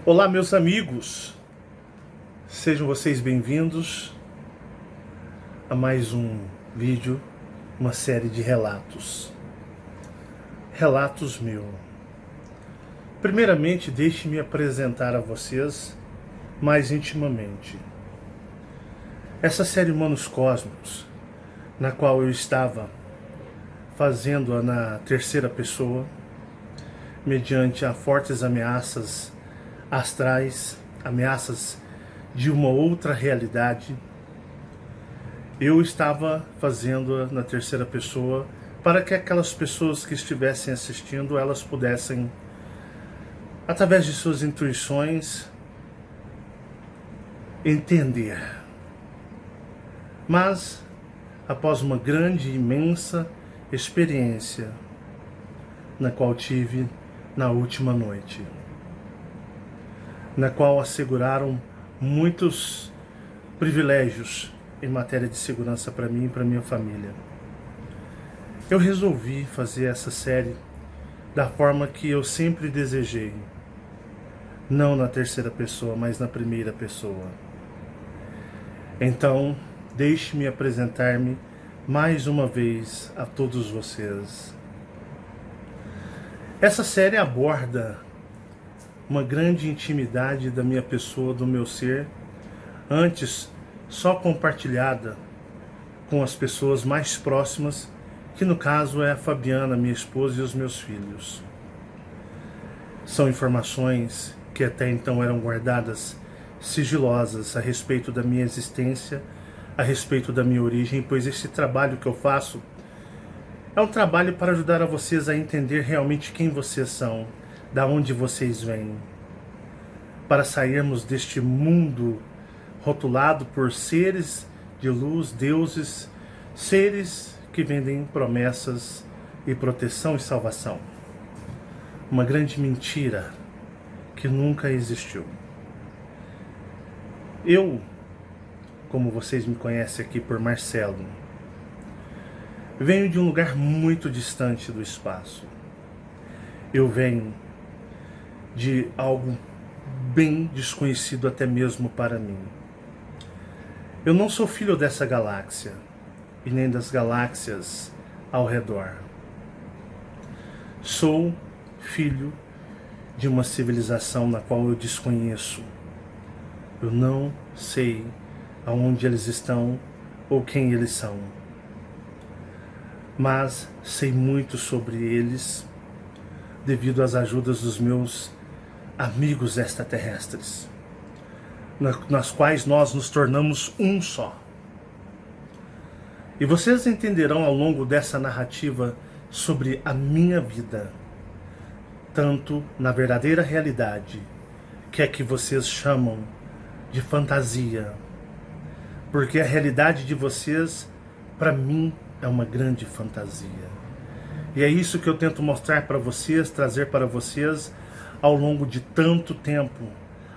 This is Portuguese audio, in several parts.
Olá, meus amigos, sejam vocês bem-vindos a mais um vídeo, uma série de relatos. Relatos meus. Primeiramente, deixe-me apresentar a vocês mais intimamente. Essa série Humanos Cósmicos, na qual eu estava fazendo-a na terceira pessoa, mediante a fortes ameaças astrais, ameaças de uma outra realidade, eu estava fazendo-a na terceira pessoa para que aquelas pessoas que estivessem assistindo, elas pudessem, através de suas intuições, entender. Mas, após uma grande e imensa experiência, na qual tive na última noite, na qual asseguraram muitos privilégios em matéria de segurança para mim e para minha família, eu resolvi fazer essa série da forma que eu sempre desejei, não na terceira pessoa, mas na primeira pessoa. Então, deixe-me apresentar-me mais uma vez a todos vocês. Essa série aborda uma grande intimidade da minha pessoa, do meu ser, antes só compartilhada com as pessoas mais próximas, que no caso é a Fabiana, minha esposa, e os meus filhos. São informações que até então eram guardadas sigilosas a respeito da minha existência, a respeito da minha origem, pois esse trabalho que eu faço é um trabalho para ajudar a vocês a entender realmente quem vocês são, da onde vocês vêm, para sairmos deste mundo rotulado por seres de luz, deuses, seres que vendem promessas e proteção e salvação. Uma grande mentira que nunca existiu. Eu, como vocês me conhecem aqui por Marcelo, venho de um lugar muito distante do espaço. Eu venho de algo bem desconhecido até mesmo para mim. Eu não sou filho dessa galáxia e nem das galáxias ao redor. Sou filho de uma civilização na qual eu desconheço. Eu não sei aonde eles estão ou quem eles são, mas sei muito sobre eles devido às ajudas dos meus amigos extraterrestres, nas quais nós nos tornamos um só. E vocês entenderão ao longo dessa narrativa sobre a minha vida, tanto na verdadeira realidade, que é que vocês chamam de fantasia, porque a realidade de vocês, para mim, é uma grande fantasia. E é isso que eu tento mostrar para vocês, trazer para vocês ao longo de tanto tempo,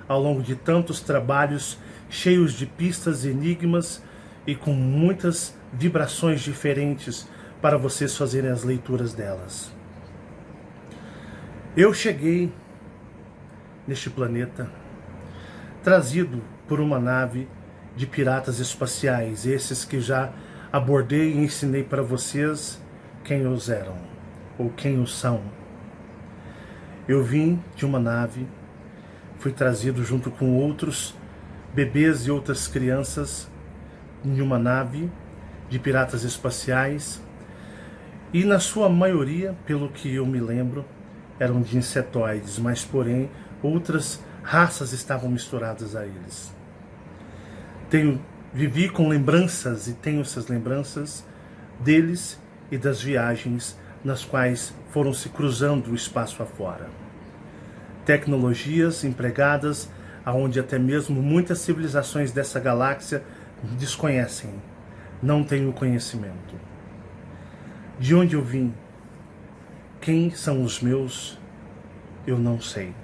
ao longo de tantos trabalhos cheios de pistas, enigmas e com muitas vibrações diferentes para vocês fazerem as leituras delas. Eu cheguei neste planeta trazido por uma nave de piratas espaciais, esses que já abordei e ensinei para vocês quem os eram, ou quem os são. Eu vim de uma nave, fui trazido junto com outros bebês e outras crianças em uma nave de piratas espaciais, e na sua maioria, pelo que eu me lembro, eram de insetoides, mas porém outras raças estavam misturadas a eles. Vivi com lembranças e tenho essas lembranças deles e das viagens nas quais foram se cruzando o espaço afora. Tecnologias empregadas aonde até mesmo muitas civilizações dessa galáxia desconhecem, não têm o conhecimento. De onde eu vim, quem são os meus, eu não sei.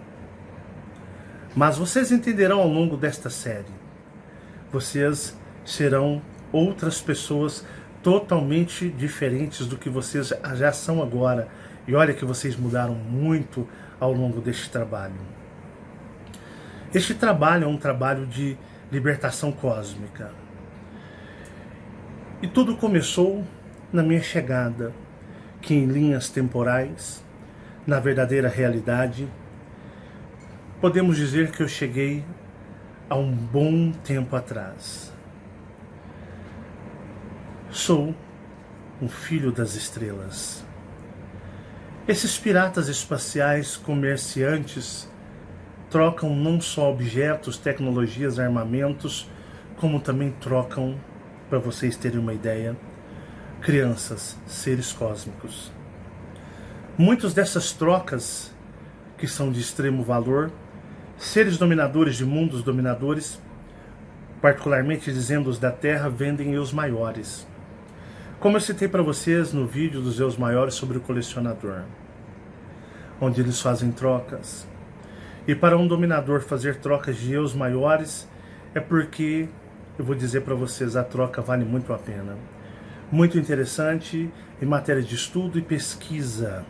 Mas vocês entenderão ao longo desta série. Vocês serão outras pessoas totalmente diferentes do que vocês já são agora. E olha que vocês mudaram muito ao longo deste trabalho. Este trabalho é um trabalho de libertação cósmica. E tudo começou na minha chegada, que em linhas temporais, na verdadeira realidade, podemos dizer que eu cheguei há um bom tempo atrás. Sou um filho das estrelas. Esses piratas espaciais comerciantes trocam não só objetos, tecnologias, armamentos, como também trocam, para vocês terem uma ideia, crianças, seres cósmicos. Muitas dessas trocas, que são de extremo valor, seres dominadores de mundos dominadores, particularmente dizendo os da Terra, vendem os maiores. Como eu citei para vocês no vídeo dos Eus Maiores sobre o colecionador, onde eles fazem trocas. E para um dominador fazer trocas de Eus Maiores é porque, eu vou dizer para vocês, a troca vale muito a pena. Muito interessante em matéria de estudo e pesquisa.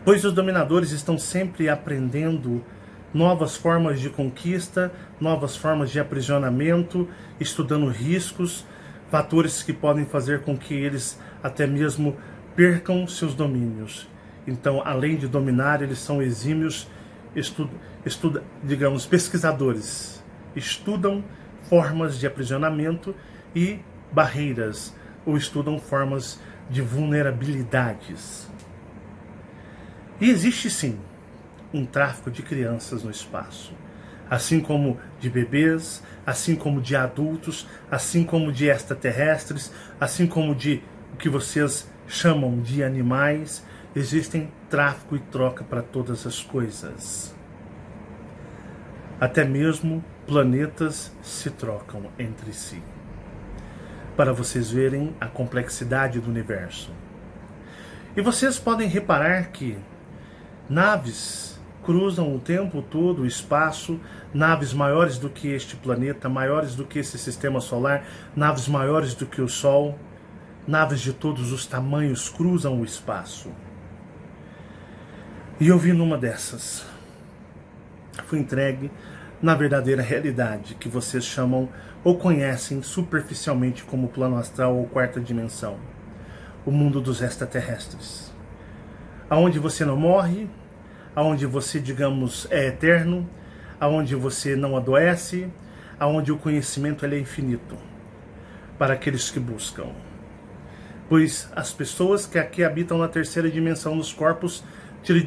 Pois os dominadores estão sempre aprendendo novas formas de conquista, novas formas de aprisionamento, estudando riscos, fatores que podem fazer com que eles até mesmo percam seus domínios. Então, além de dominar, eles são exímios digamos, pesquisadores. Estudam formas de aprisionamento e barreiras, ou estudam formas de vulnerabilidades. E existe sim um tráfico de crianças no espaço, assim como de bebês, assim como de adultos, assim como de extraterrestres, assim como de o que vocês chamam de animais. Existem tráfico e troca para todas as coisas. Até mesmo planetas se trocam entre si, para vocês verem a complexidade do universo. E vocês podem reparar que naves cruzam o tempo todo o espaço, naves maiores do que este planeta, maiores do que esse sistema solar, naves maiores do que o Sol, naves de todos os tamanhos cruzam o espaço. E eu vi numa dessas. Fui entregue na verdadeira realidade, que vocês chamam ou conhecem superficialmente como plano astral ou quarta dimensão, o mundo dos extraterrestres, aonde você não morre, aonde você, digamos, é eterno, aonde você não adoece, aonde o conhecimento ele é infinito para aqueles que buscam. Pois as pessoas que aqui habitam na terceira dimensão, nos corpos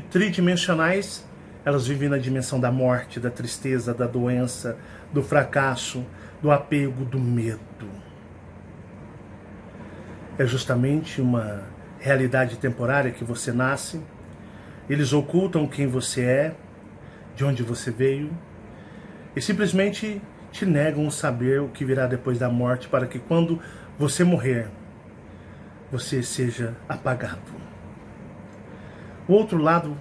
tridimensionais, elas vivem na dimensão da morte, da tristeza, da doença, do fracasso, do apego, do medo. É justamente uma realidade temporária que você nasce. Eles ocultam quem você é, de onde você veio, e simplesmente te negam saber o que virá depois da morte, para que quando você morrer, você seja apagado. O outro lado,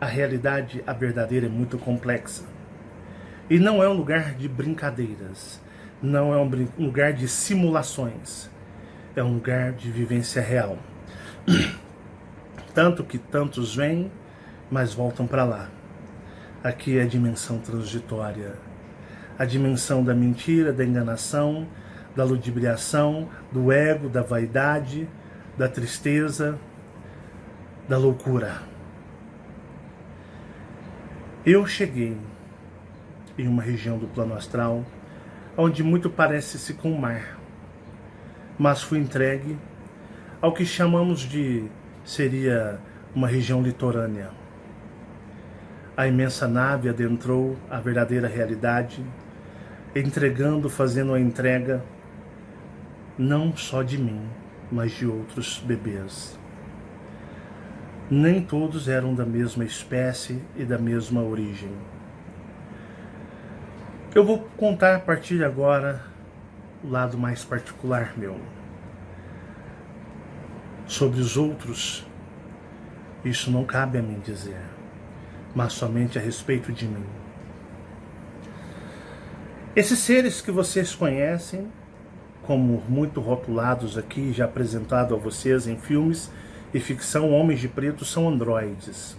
a realidade, a verdadeira, é muito complexa. E não é um lugar de brincadeiras, não é um lugar de simulações, é um lugar de vivência real. Tanto que tantos vêm, mas voltam para lá. Aqui é a dimensão transitória, a dimensão da mentira, da enganação, da ludibriação, do ego, da vaidade, da tristeza, da loucura. Eu cheguei em uma região do plano astral onde muito parece-se com o mar, mas fui entregue ao que chamamos de seria uma região litorânea. A imensa nave adentrou a verdadeira realidade, entregando, fazendo a entrega não só de mim, mas de outros bebês. Nem todos eram da mesma espécie e da mesma origem. Eu vou contar a partir de agora o lado mais particular meu. Sobre os outros, isso não cabe a mim dizer, mas somente a respeito de mim. Esses seres que vocês conhecem, como muito rotulados aqui, já apresentado a vocês em filmes e ficção, homens de preto, são androides.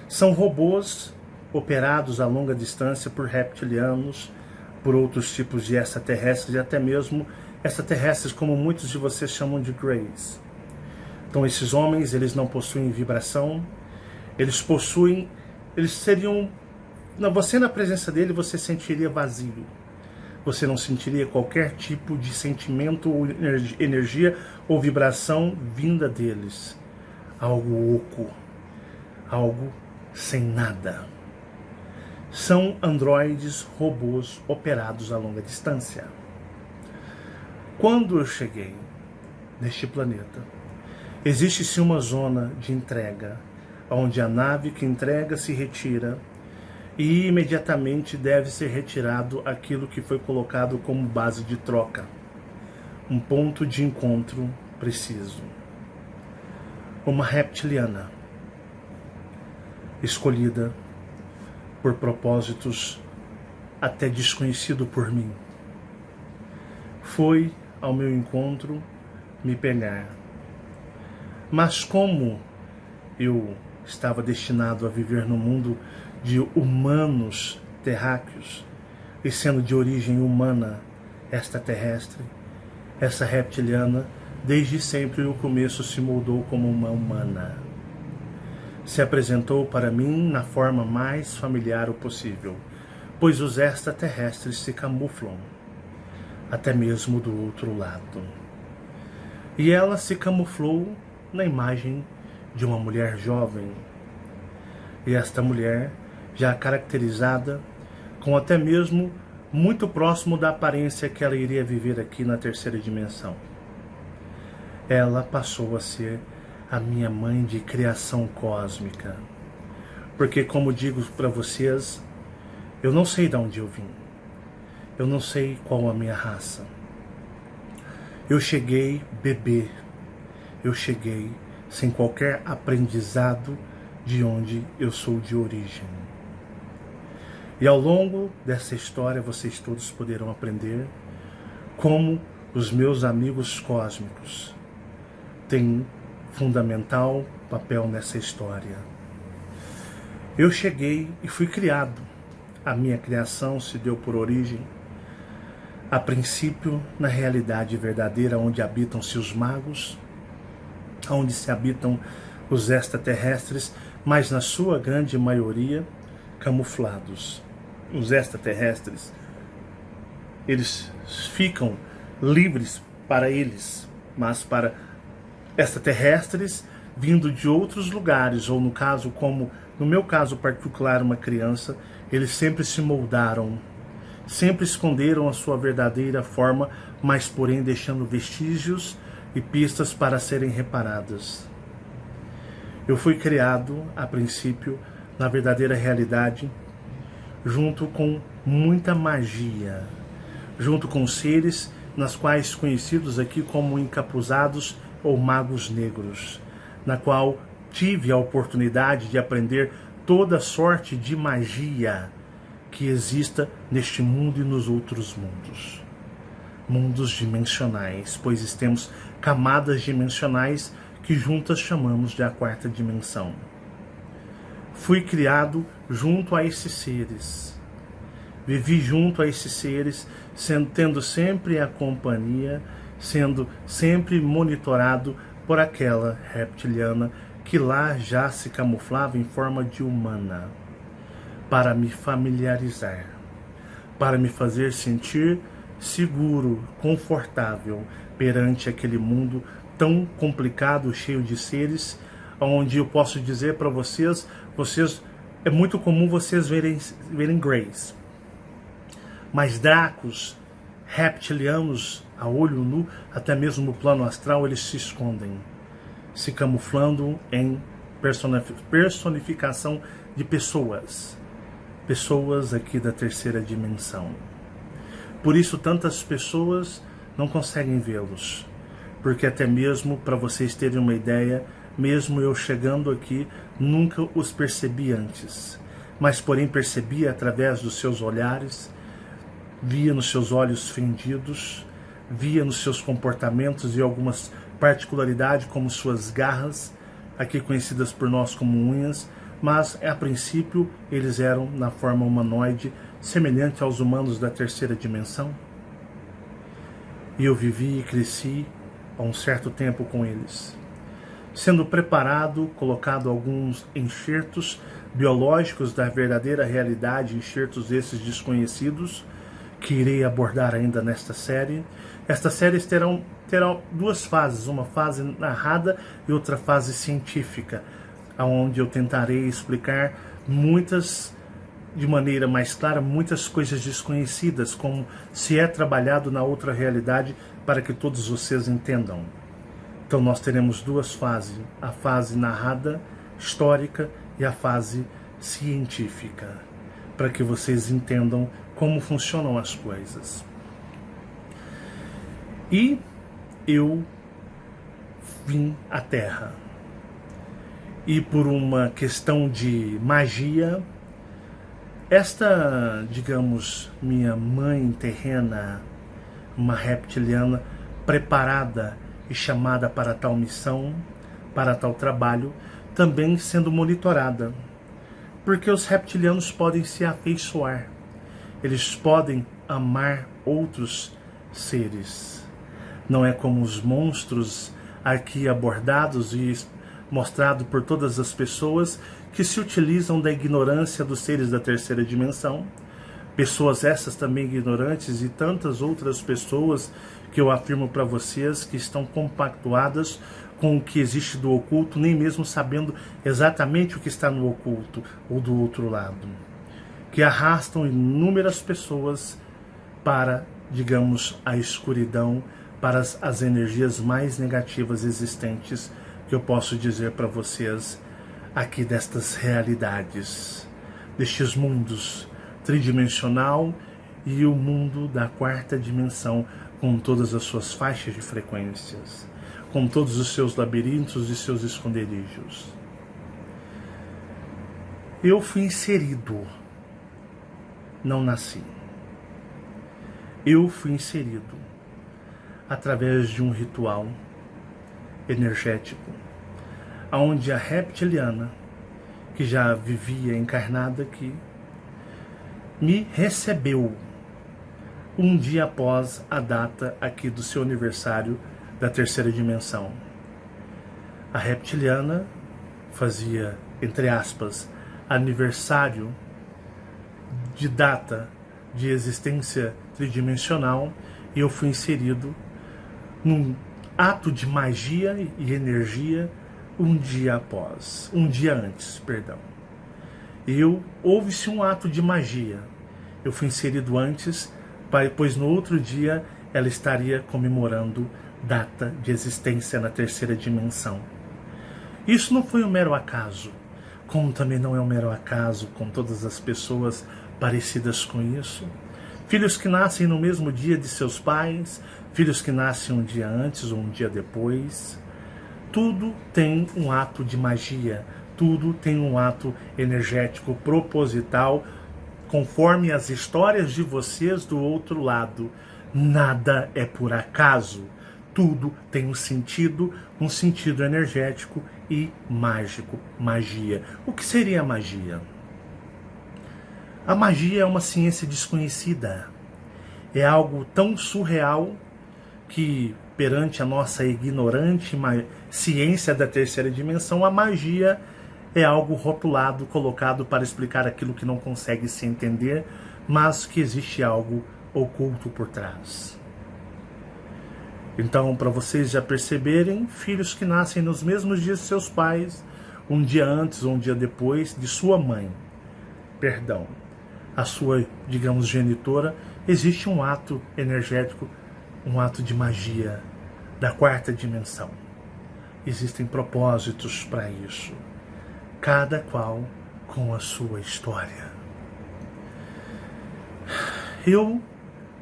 São robôs operados a longa distância por reptilianos, por outros tipos de extraterrestres e até mesmo extraterrestres como muitos de vocês chamam de Greys. Então esses homens, eles não possuem vibração, eles seriam, você na presença dele, você sentiria vazio. Você não sentiria qualquer tipo de sentimento ou energia ou vibração vinda deles. Algo oco, algo sem nada. São androides, robôs operados a longa distância. Quando eu cheguei neste planeta, existe-se uma zona de entrega, onde a nave que entrega se retira e imediatamente deve ser retirado aquilo que foi colocado como base de troca. Um ponto de encontro preciso. Uma reptiliana, escolhida por propósitos até desconhecido por mim, foi ao meu encontro me pegar. Mas como eu estava destinado a viver no mundo de humanos terráqueos, e sendo de origem humana extraterrestre, essa reptiliana desde sempre no começo se moldou como uma humana. Se apresentou para mim na forma mais familiar possível, pois os extraterrestres se camuflam, até mesmo do outro lado. E ela se camuflou na imagem de uma mulher jovem. E esta mulher, já caracterizada, com até mesmo muito próximo da aparência que ela iria viver aqui na terceira dimensão. Ela passou a ser a minha mãe de criação cósmica. Porque, como digo para vocês, eu não sei de onde eu vim. Eu não sei qual a minha raça. Eu cheguei bebê. Eu cheguei sem qualquer aprendizado de onde eu sou de origem. E ao longo dessa história vocês todos poderão aprender como os meus amigos cósmicos têm fundamental papel nessa história. Eu cheguei e fui criado. A minha criação se deu por origem, a princípio, na realidade verdadeira, onde habitam-se os magos, onde se habitam os extraterrestres, mas na sua grande maioria camuflados. Os extraterrestres, eles ficam livres para eles, mas para extraterrestres vindo de outros lugares, ou no caso, como no meu caso particular, uma criança, eles sempre se moldaram, sempre esconderam a sua verdadeira forma, mas porém deixando vestígios e pistas para serem reparadas. Eu fui criado, a princípio, na verdadeira realidade, junto com muita magia, junto com seres nas quais conhecidos aqui como encapuzados ou magos negros, na qual tive a oportunidade de aprender toda sorte de magia que exista neste mundo e nos outros mundos. Mundos dimensionais, pois temos camadas dimensionais que juntas chamamos de a quarta dimensão. Fui criado junto a esses seres. Vivi junto a esses seres, tendo sempre a companhia, sendo sempre monitorado por aquela reptiliana que lá já se camuflava em forma de humana, para me familiarizar, para me fazer sentir seguro, confortável perante aquele mundo tão complicado, cheio de seres, onde eu posso dizer para vocês, é muito comum vocês verem Greys, mas Dracos, reptilianos a olho nu, até mesmo no plano astral, eles se escondem, se camuflando em personificação de pessoas aqui da terceira dimensão. Por isso tantas pessoas não conseguem vê-los, porque até mesmo, para vocês terem uma ideia, mesmo eu chegando aqui, nunca os percebi antes, mas porém percebia através dos seus olhares, via nos seus olhos fendidos, via nos seus comportamentos e algumas particularidades como suas garras, aqui conhecidas por nós como unhas, mas a princípio eles eram na forma humanoide, semelhante aos humanos da terceira dimensão. E eu vivi e cresci há um certo tempo com eles, sendo preparado, colocado alguns enxertos biológicos da verdadeira realidade, enxertos esses desconhecidos, que irei abordar ainda nesta série. Estas séries terão duas fases, uma fase narrada e outra fase científica, onde eu tentarei explicar de maneira mais clara, muitas coisas desconhecidas, como se é trabalhado na outra realidade, para que todos vocês entendam. Então nós teremos duas fases, a fase narrada, histórica, e a fase científica, para que vocês entendam como funcionam as coisas. E eu vim à Terra. E por uma questão de magia, esta, digamos, minha mãe terrena, uma reptiliana preparada e chamada para tal missão, para tal trabalho, também sendo monitorada. Porque os reptilianos podem se afeiçoar, eles podem amar outros seres. Não é como os monstros aqui abordados e mostrado por todas as pessoas que se utilizam da ignorância dos seres da terceira dimensão. Pessoas essas também ignorantes e tantas outras pessoas que eu afirmo para vocês que estão compactuadas com o que existe do oculto, nem mesmo sabendo exatamente o que está no oculto ou do outro lado, que arrastam inúmeras pessoas para, digamos, a escuridão, para as energias mais negativas existentes, que eu posso dizer para vocês aqui destas realidades, destes mundos tridimensional e o mundo da quarta dimensão, com todas as suas faixas de frequências, com todos os seus labirintos e seus esconderijos. Eu fui inserido, não nasci. Eu fui inserido através de um ritual energético, onde a reptiliana, que já vivia encarnada aqui, me recebeu um dia após a data aqui do seu aniversário da terceira dimensão. A reptiliana fazia, entre aspas, aniversário de data de existência tridimensional, e eu fui inserido num ato de magia e energia um dia antes, perdão. Houve-se um ato de magia. Eu fui inserido antes, pois no outro dia ela estaria comemorando data de existência na terceira dimensão. Isso não foi um mero acaso, como também não é um mero acaso com todas as pessoas parecidas com isso. Filhos que nascem no mesmo dia de seus pais, filhos que nascem um dia antes ou um dia depois. Tudo tem um ato de magia, tudo tem um ato energético proposital, conforme as histórias de vocês do outro lado. Nada é por acaso. Tudo tem um sentido energético e mágico. Magia. O que seria a magia? A magia é uma ciência desconhecida. É algo tão surreal que, perante a nossa ignorante ciência da terceira dimensão, a magia é algo rotulado, colocado para explicar aquilo que não consegue se entender, mas que existe algo oculto por trás. Então, para vocês já perceberem, filhos que nascem nos mesmos dias de seus pais, um dia antes ou um dia depois de sua mãe, perdão, a sua, digamos, genitora, existe um ato energético, um ato de magia da quarta dimensão. Existem propósitos para isso, cada qual com a sua história. Eu,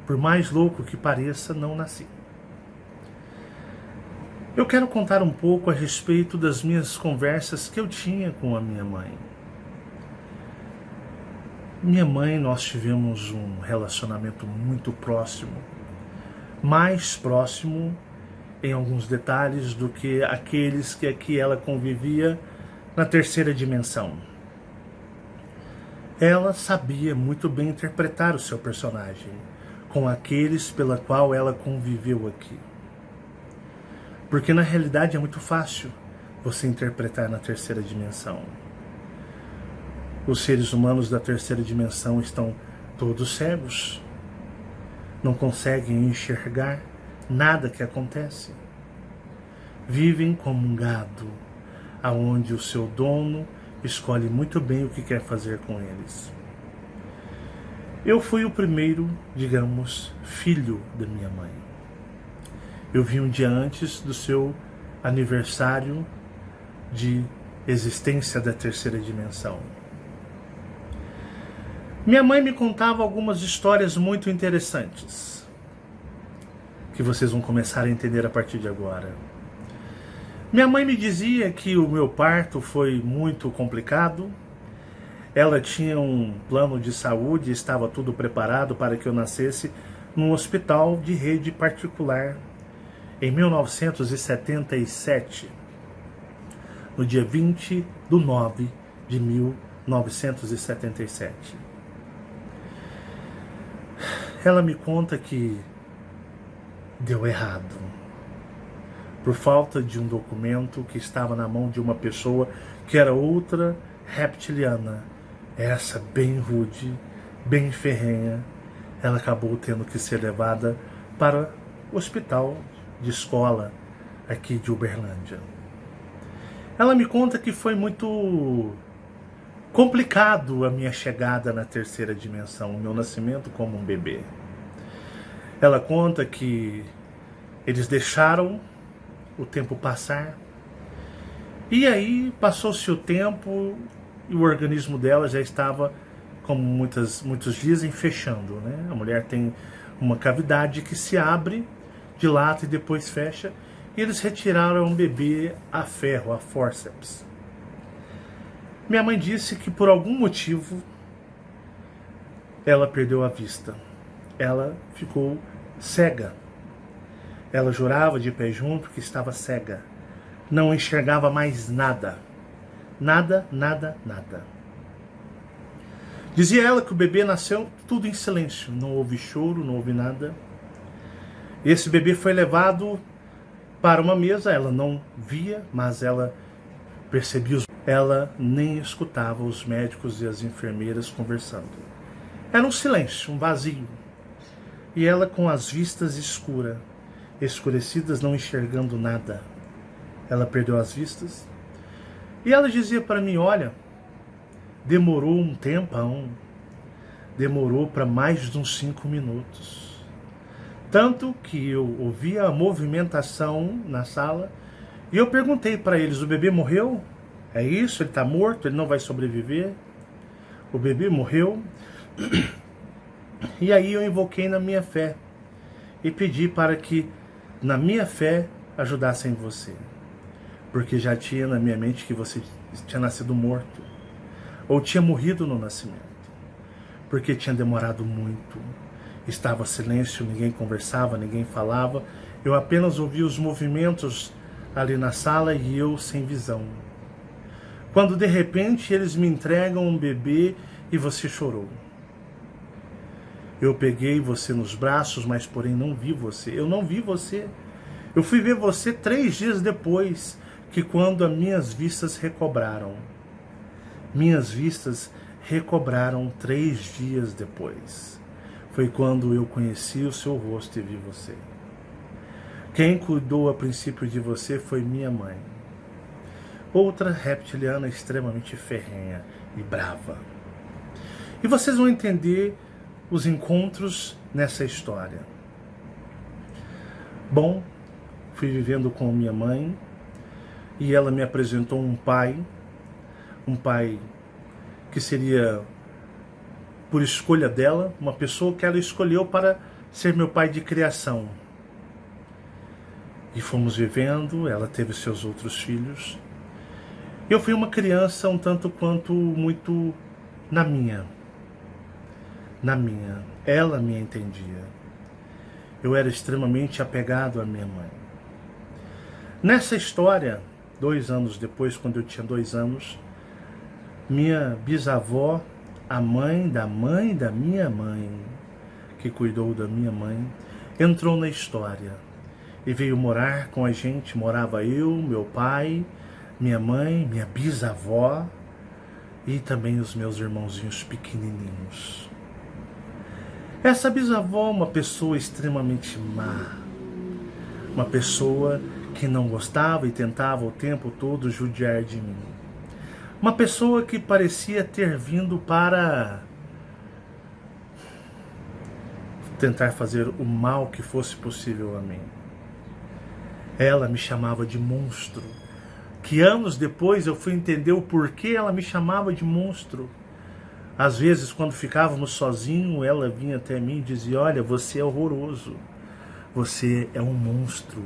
por mais louco que pareça, não nasci. Eu quero contar um pouco a respeito das minhas conversas que eu tinha com a minha mãe. Minha mãe, nós tivemos um relacionamento muito próximo, mais próximo em alguns detalhes do que aqueles que aqui ela convivia na terceira dimensão. Ela sabia muito bem interpretar o seu personagem com aqueles pela qual ela conviveu aqui. Porque na realidade é muito fácil você interpretar na terceira dimensão. Os seres humanos da terceira dimensão estão todos cegos. Não conseguem enxergar nada que acontece. Vivem como um gado, aonde o seu dono escolhe muito bem o que quer fazer com eles. Eu fui o primeiro, digamos, filho da minha mãe. Eu vim um dia antes do seu aniversário de existência da terceira dimensão. Minha mãe me contava algumas histórias muito interessantes, que vocês vão começar a entender a partir de agora. Minha mãe me dizia que o meu parto foi muito complicado. Ela tinha um plano de saúde, estava tudo preparado para que eu nascesse num hospital de rede particular em 1977, no dia 20 de 9 de 1977. Ela me conta que deu errado, por falta de um documento que estava na mão de uma pessoa que era outra reptiliana, essa bem rude, bem ferrenha. Ela acabou tendo que ser levada para o hospital de escola aqui de Uberlândia. Ela me conta que foi muito complicado a minha chegada na terceira dimensão, o meu nascimento como um bebê. Ela conta que eles deixaram o tempo passar, e aí passou-se o tempo e o organismo dela já estava, como muitos dizem, fechando, né? A mulher tem uma cavidade que se abre, dilata e depois fecha, e eles retiraram um bebê a ferro, a forceps. Minha mãe disse que por algum motivo ela perdeu a vista. Ela ficou cega. Ela jurava de pé junto que estava cega. Não enxergava mais nada. Nada, nada, nada. Dizia ela que o bebê nasceu tudo em silêncio. Não houve choro, não houve nada. Esse bebê foi levado para uma mesa. Ela não via, mas ela percebia. Ela nem escutava os médicos e as enfermeiras conversando. Era um silêncio, um vazio. E ela com as vistas escurecidas, não enxergando nada. Ela perdeu as vistas. E ela dizia para mim, olha, demorou um tempão. Demorou para mais de uns 5 minutos. Tanto que eu ouvia a movimentação na sala. E eu perguntei para eles, o bebê morreu? É isso? Ele está morto? Ele não vai sobreviver? O bebê morreu? E aí eu invoquei na minha fé. E pedi para que, na minha fé, ajudassem você. Porque já tinha na minha mente que você tinha nascido morto. Ou tinha morrido no nascimento. Porque tinha demorado muito. Estava silêncio, ninguém conversava, ninguém falava. Eu apenas ouvia os movimentos ali na sala e eu sem visão. Quando de repente eles me entregam um bebê e você chorou. Eu peguei você nos braços, mas porém não vi você. Eu não vi você. Eu fui ver você 3 dias depois, que quando as minhas vistas recobraram. Minhas vistas recobraram 3 dias depois. Foi quando eu conheci o seu rosto e vi você. Quem cuidou a princípio de você foi minha mãe. Outra reptiliana extremamente ferrenha e brava. E vocês vão entender os encontros nessa história. Bom, fui vivendo com minha mãe e ela me apresentou um pai que seria por escolha dela, uma pessoa que ela escolheu para ser meu pai de criação. E fomos vivendo, ela teve seus outros filhos. Eu fui uma criança um tanto quanto muito na minha. Ela me entendia. Eu era extremamente apegado à minha mãe. Nessa história, 2 anos depois, quando eu tinha 2 anos, minha bisavó a mãe da minha mãe, que cuidou da minha mãe, entrou na história e veio morar com a gente. Morava eu, meu pai, minha mãe, minha bisavó e também os meus irmãozinhos pequenininhos. Essa bisavó, uma pessoa extremamente má, uma pessoa que não gostava e tentava o tempo todo judiar de mim. Uma pessoa que parecia ter vindo para tentar fazer o mal que fosse possível a mim. Ela me chamava de monstro, que anos depois eu fui entender o porquê ela me chamava de monstro. Às vezes, quando ficávamos sozinhos, ela vinha até mim e dizia: olha, você é horroroso, você é um monstro,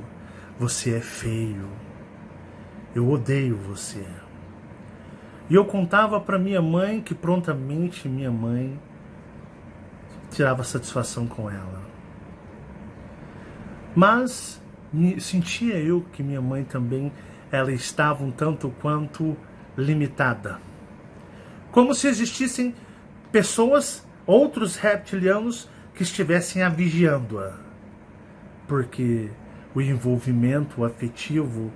você é feio, eu odeio você. E eu contava para minha mãe que prontamente minha mãe tirava satisfação com ela. Mas sentia eu que minha mãe também, ela estava um tanto quanto limitada. Como se existissem pessoas, outros reptilianos, que estivessem a vigiando-a. Porque o envolvimento afetivo,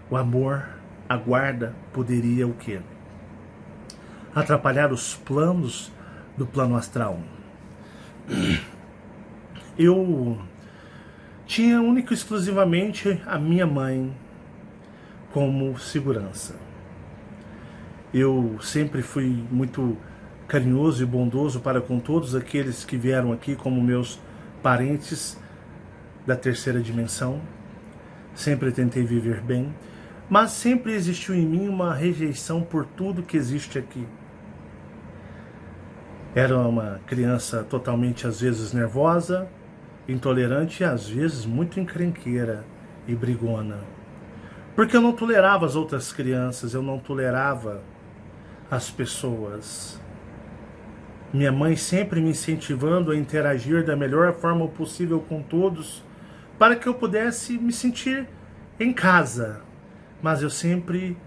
o amor, a guarda, poderia o quê? Atrapalhar os planos do plano astral. Eu tinha única e exclusivamente a minha mãe como segurança. Eu sempre fui muito carinhoso e bondoso para com todos aqueles que vieram aqui como meus parentes da terceira dimensão. Sempre tentei viver bem, mas sempre existiu em mim uma rejeição por tudo que existe aqui. Era uma criança totalmente, às vezes, nervosa, intolerante e, às vezes, muito encrenqueira e brigona. Porque eu não tolerava as outras crianças, eu não tolerava as pessoas. Minha mãe sempre me incentivando a interagir da melhor forma possível com todos, para que eu pudesse me sentir em casa. Mas eu sempre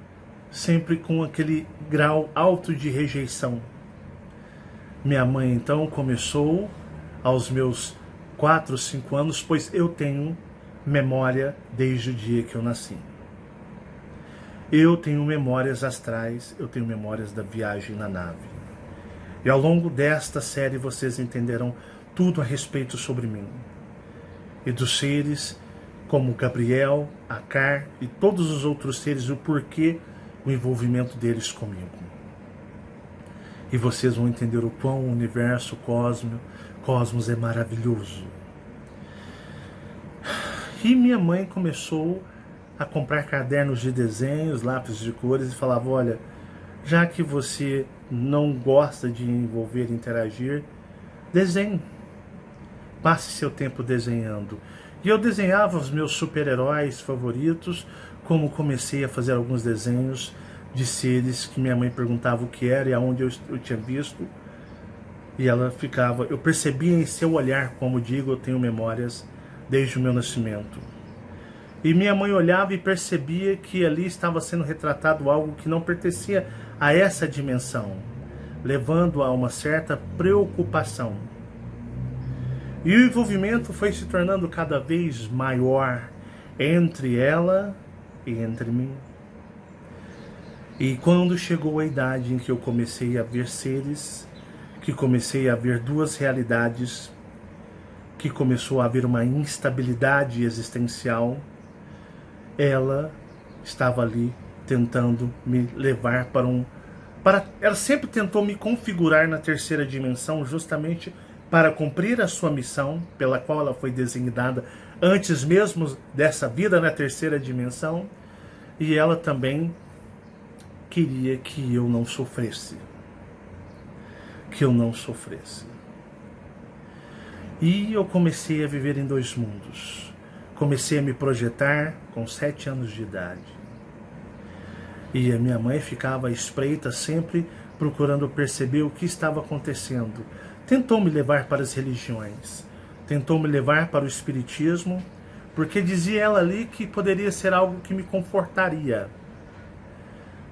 com aquele grau alto de rejeição. Minha mãe então começou aos meus 4, 5 anos, pois eu tenho memória desde o dia que eu nasci. Eu tenho memórias astrais, eu tenho memórias da viagem na nave. E ao longo desta série vocês entenderão tudo a respeito sobre mim. E dos seres como Gabriel, Akar e todos os outros seres, o porquê o envolvimento deles comigo. E vocês vão entender o quão o universo, cosmos é maravilhoso. E minha mãe começou a comprar cadernos de desenhos, lápis de cores e falava: olha, já que você não gosta de envolver e interagir, desenhe. Passe seu tempo desenhando. E eu desenhava os meus super-heróis favoritos, como comecei a fazer alguns desenhos de seres que minha mãe perguntava o que era e aonde eu tinha visto. E ela ficava, eu percebia em seu olhar, como digo, eu tenho memórias desde o meu nascimento. E minha mãe olhava e percebia que ali estava sendo retratado algo que não pertencia a essa dimensão, levando a uma certa preocupação. E o envolvimento foi se tornando cada vez maior entre ela e entre mim. E quando chegou a idade em que eu comecei a ver seres, que comecei a ver duas realidades, que começou a haver uma instabilidade existencial, ela estava ali tentando me levar ela sempre tentou me configurar na terceira dimensão, justamente para cumprir a sua missão, pela qual ela foi designada antes mesmo dessa vida na terceira dimensão, e ela também queria que eu não sofresse. E eu comecei a viver em dois mundos. Comecei a me projetar com 7 anos de idade. E a minha mãe ficava à espreita, sempre procurando perceber o que estava acontecendo. Tentou me levar para as religiões, tentou me levar para o espiritismo, porque dizia ela ali que poderia ser algo que me confortaria.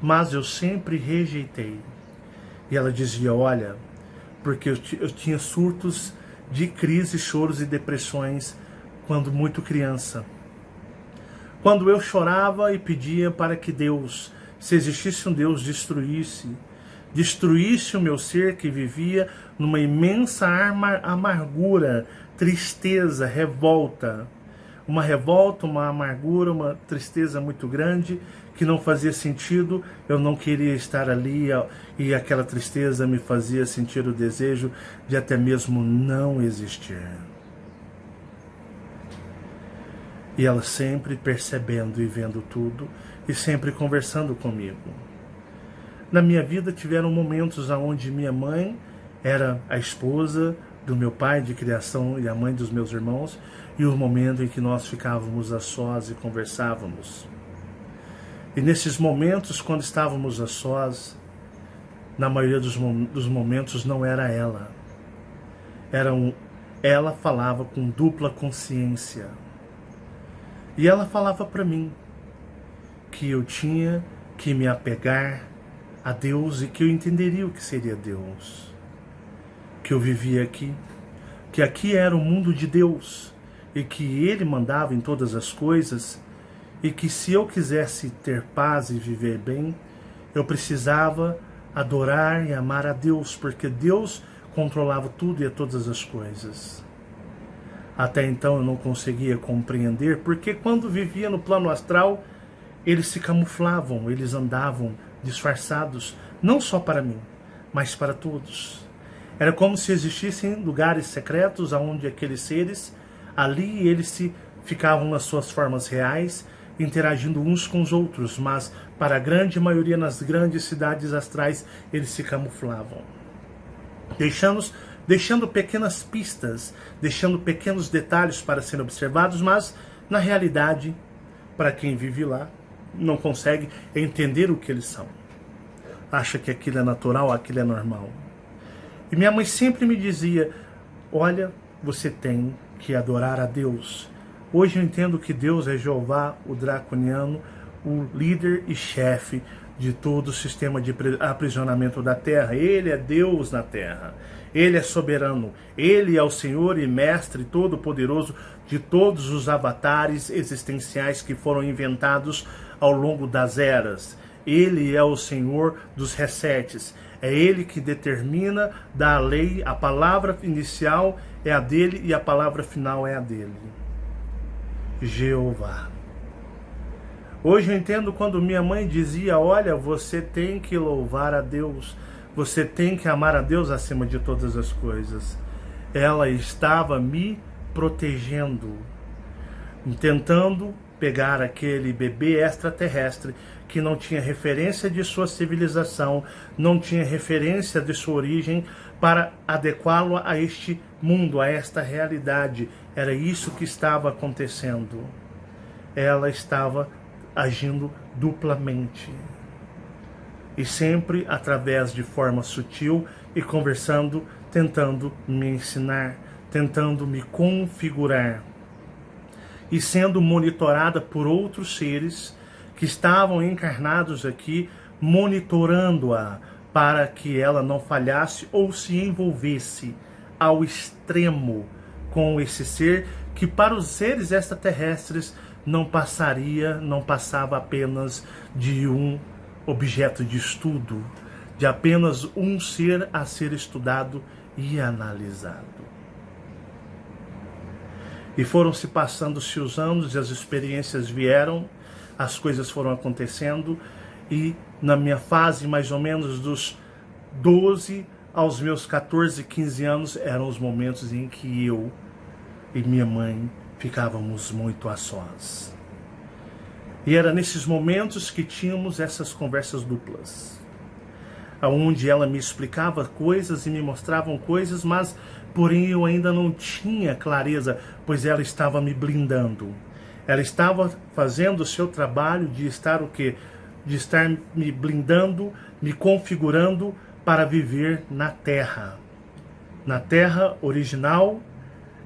Mas eu sempre rejeitei. E ela dizia, olha, porque eu tinha surtos de crises, choros e depressões quando muito criança. Quando eu chorava e pedia para que Deus, se existisse um Deus, destruísse o meu ser que vivia numa imensa amargura, tristeza, revolta. Uma revolta, uma amargura, uma tristeza muito grande que não fazia sentido, eu não queria estar ali e aquela tristeza me fazia sentir o desejo de até mesmo não existir. E ela sempre percebendo e vendo tudo e sempre conversando comigo. Na minha vida tiveram momentos onde minha mãe era a esposa do meu pai de criação e a mãe dos meus irmãos, e o momento em que nós ficávamos a sós e conversávamos. E nesses momentos, quando estávamos a sós, na maioria dos momentos não era ela. Ela falava com dupla consciência. E ela falava para mim que eu tinha que me apegar a Deus e que eu entenderia o que seria Deus. Que eu vivia aqui, que aqui era o mundo de Deus e que Ele mandava em todas as coisas e que se eu quisesse ter paz e viver bem, eu precisava adorar e amar a Deus, porque Deus controlava tudo e todas as coisas. Até então eu não conseguia compreender, porque quando vivia no plano astral, eles se camuflavam, eles andavam disfarçados, não só para mim, mas para todos. Era como se existissem lugares secretos onde aqueles seres, ali eles se ficavam nas suas formas reais, interagindo uns com os outros, mas para a grande maioria nas grandes cidades astrais eles se camuflavam, deixando pequenas pistas, deixando pequenos detalhes para serem observados, mas na realidade, para quem vive lá, não consegue entender o que eles são. Acha que aquilo é natural, aquilo é normal. E minha mãe sempre me dizia, olha, você tem que adorar a Deus. Hoje eu entendo que Deus é Jeová, o draconiano, o líder e chefe de todo o sistema de aprisionamento da Terra. Ele é Deus na Terra. Ele é soberano. Ele é o Senhor e Mestre Todo-Poderoso de todos os avatares existenciais que foram inventados ao longo das eras. Ele é o Senhor dos resets. É Ele que determina, dá a lei, a palavra inicial é a dele e a palavra final é a dele. Jeová. Hoje eu entendo quando minha mãe dizia, olha, você tem que louvar a Deus, você tem que amar a Deus acima de todas as coisas. Ela estava me protegendo, tentando pegar aquele bebê extraterrestre que não tinha referência de sua civilização, não tinha referência de sua origem, para adequá-lo a este mundo, a esta realidade. Era isso que estava acontecendo. Ela estava agindo duplamente. E sempre através de forma sutil e conversando, tentando me ensinar, tentando me configurar. E sendo monitorada por outros seres que estavam encarnados aqui, monitorando-a para que ela não falhasse ou se envolvesse ao extremo com esse ser que para os seres extraterrestres não passava apenas de um objeto de estudo, de apenas um ser a ser estudado e analisado. E foram se passando-se os anos e as experiências vieram, as coisas foram acontecendo, e na minha fase mais ou menos dos 12 aos meus 14, 15 anos eram os momentos em que eu e minha mãe ficávamos muito a sós. E era nesses momentos que tínhamos essas conversas duplas, onde ela me explicava coisas e me mostravam coisas, mas porém eu ainda não tinha clareza, pois ela estava me blindando. Ela estava fazendo o seu trabalho de estar o quê? De estar me blindando, me configurando para viver na Terra. Na Terra original,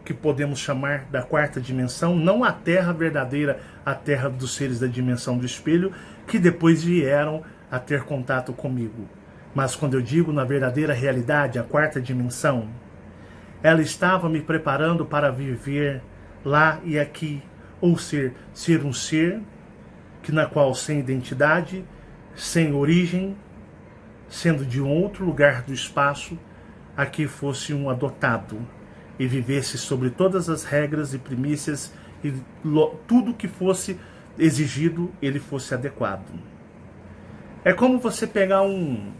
que podemos chamar da quarta dimensão, não a Terra verdadeira, a Terra dos seres da dimensão do espelho, que depois vieram a ter contato comigo. Mas quando eu digo na verdadeira realidade, a quarta dimensão, ela estava me preparando para viver lá e aqui, ou ser um ser que na qual sem identidade, sem origem, sendo de um outro lugar do espaço, aqui fosse um adotado e vivesse sobre todas as regras e primícias e tudo que fosse exigido, ele fosse adequado. É como você pegar um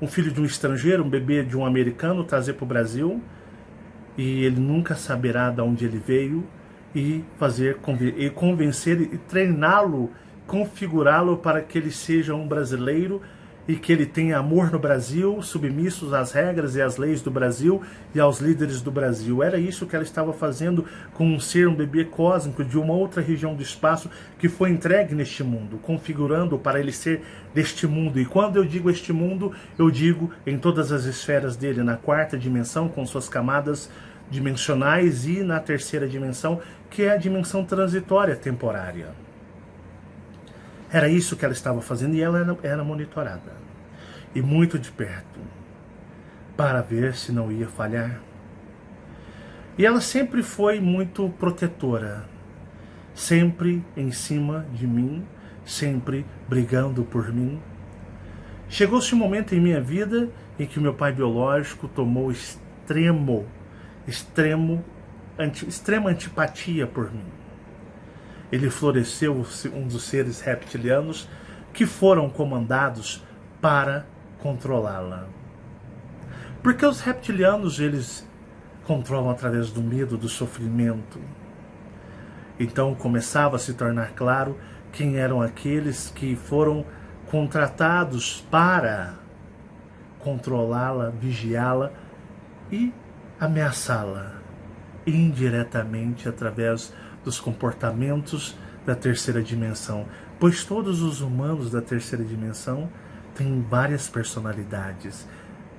filho de um estrangeiro, um bebê de um americano, trazer para o Brasil, e ele nunca saberá de onde ele veio, e convencer e treiná-lo, configurá-lo para que ele seja um brasileiro e que ele tenha amor no Brasil, submissos às regras e às leis do Brasil e aos líderes do Brasil. Era isso que ela estava fazendo com um bebê cósmico de uma outra região do espaço que foi entregue neste mundo, configurando para ele ser deste mundo. E quando eu digo este mundo, eu digo em todas as esferas dele, na quarta dimensão, com suas camadas dimensionais, e na terceira dimensão, que é a dimensão transitória temporária. Era isso que ela estava fazendo, e ela era monitorada, e muito de perto, para ver se não ia falhar. E ela sempre foi muito protetora, sempre em cima de mim, sempre brigando por mim. Chegou-se um momento em minha vida em que o meu pai biológico tomou extrema antipatia por mim. Ele floresceu um dos seres reptilianos que foram comandados para controlá-la. Porque os reptilianos, eles controlam através do medo, do sofrimento. Então começava a se tornar claro quem eram aqueles que foram contratados para controlá-la, vigiá-la e ameaçá-la indiretamente através dos comportamentos da terceira dimensão, pois todos os humanos da terceira dimensão têm várias personalidades.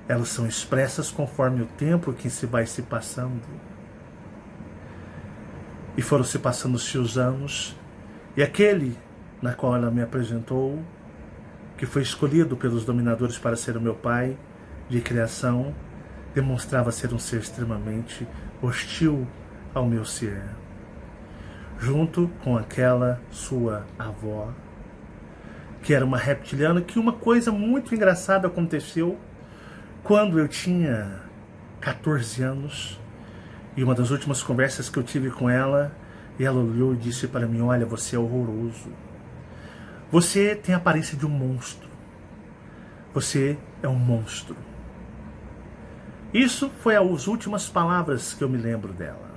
Elas são expressas conforme o tempo que se vai se passando. E foram se passando-se os anos, e aquele na qual ela me apresentou, que foi escolhido pelos dominadores para ser o meu pai de criação, demonstrava ser um ser extremamente hostil ao meu ser. Junto com aquela sua avó, que era uma reptiliana, que uma coisa muito engraçada aconteceu quando eu tinha 14 anos, e uma das últimas conversas que eu tive com ela, e ela olhou e disse para mim: olha, você é horroroso. Você tem a aparência de um monstro. Você é um monstro. Isso foi as últimas palavras que eu me lembro dela.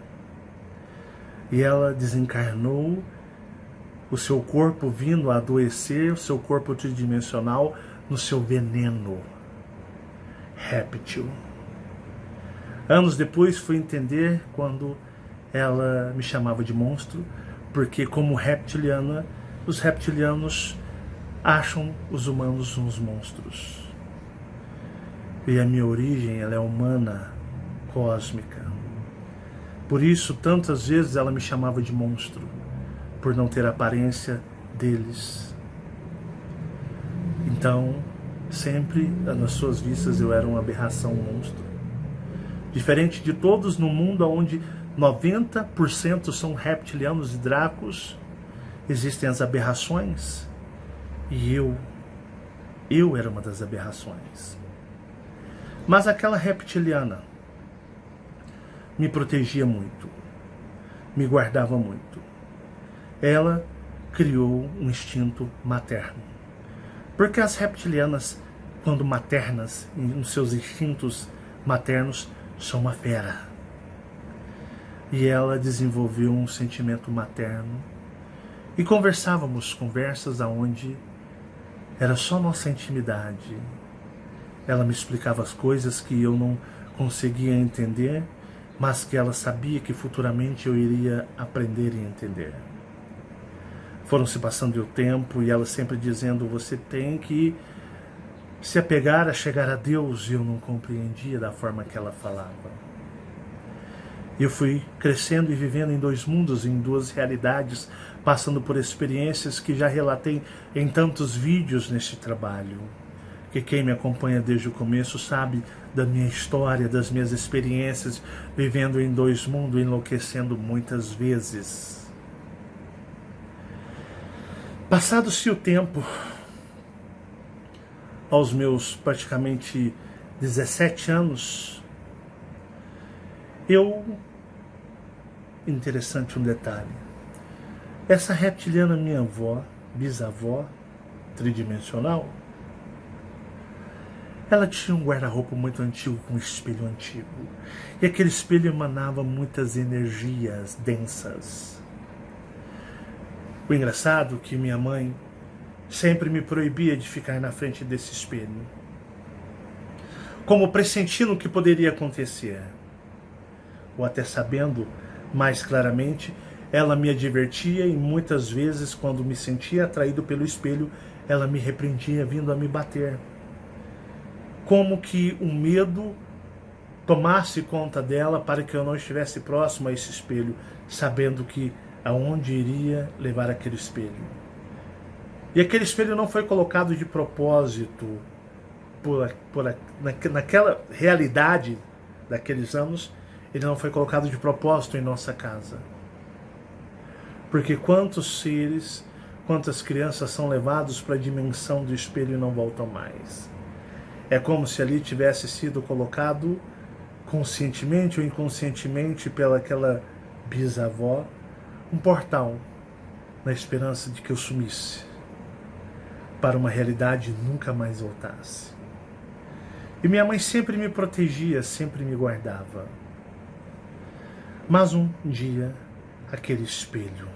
E ela desencarnou, o seu corpo vindo a adoecer, o seu corpo tridimensional no seu veneno réptil. Anos depois fui entender quando ela me chamava de monstro, porque como reptiliana, os reptilianos acham os humanos uns monstros. E a minha origem, ela é humana, cósmica. Por isso, tantas vezes ela me chamava de monstro, por não ter a aparência deles. Então, sempre nas suas vistas eu era uma aberração, um monstro. Diferente de todos no mundo onde 90% são reptilianos e dracos, existem as aberrações. E eu era uma das aberrações. Mas aquela reptiliana me protegia muito, me guardava muito. Ela criou um instinto materno. Porque as reptilianas, quando maternas, nos seus instintos maternos, são uma fera. E ela desenvolveu um sentimento materno. E conversávamos conversas aonde era só nossa intimidade. Ela me explicava as coisas que eu não conseguia entender, mas que ela sabia que futuramente eu iria aprender e entender. Foram se passando o tempo e ela sempre dizendo: você tem que se apegar a chegar a Deus. E eu não compreendia da forma que ela falava. Eu fui crescendo e vivendo em dois mundos, em duas realidades, passando por experiências que já relatei em tantos vídeos neste trabalho, que quem me acompanha desde o começo sabe da minha história, das minhas experiências, vivendo em dois mundos, enlouquecendo muitas vezes. Passado-se o tempo, aos meus praticamente 17 anos, interessante um detalhe, essa reptiliana minha avó, bisavó, tridimensional, ela tinha um guarda-roupa muito antigo com um espelho antigo. E aquele espelho emanava muitas energias densas. O engraçado é que minha mãe sempre me proibia de ficar na frente desse espelho, como pressentindo o que poderia acontecer. Ou até sabendo mais claramente, ela me advertia e muitas vezes, quando me sentia atraído pelo espelho, ela me repreendia vindo a me bater. Como que o medo tomasse conta dela para que eu não estivesse próximo a esse espelho, sabendo que aonde iria levar aquele espelho. E aquele espelho não foi colocado de propósito naquela realidade daqueles anos, ele não foi colocado de propósito em nossa casa. Porque quantos seres, quantas crianças são levados para a dimensão do espelho e não voltam mais. É como se ali tivesse sido colocado conscientemente ou inconscientemente pelaquela bisavó um portal na esperança de que eu sumisse para uma realidade e nunca mais voltasse. E minha mãe sempre me protegia, sempre me guardava. Mas um dia aquele espelho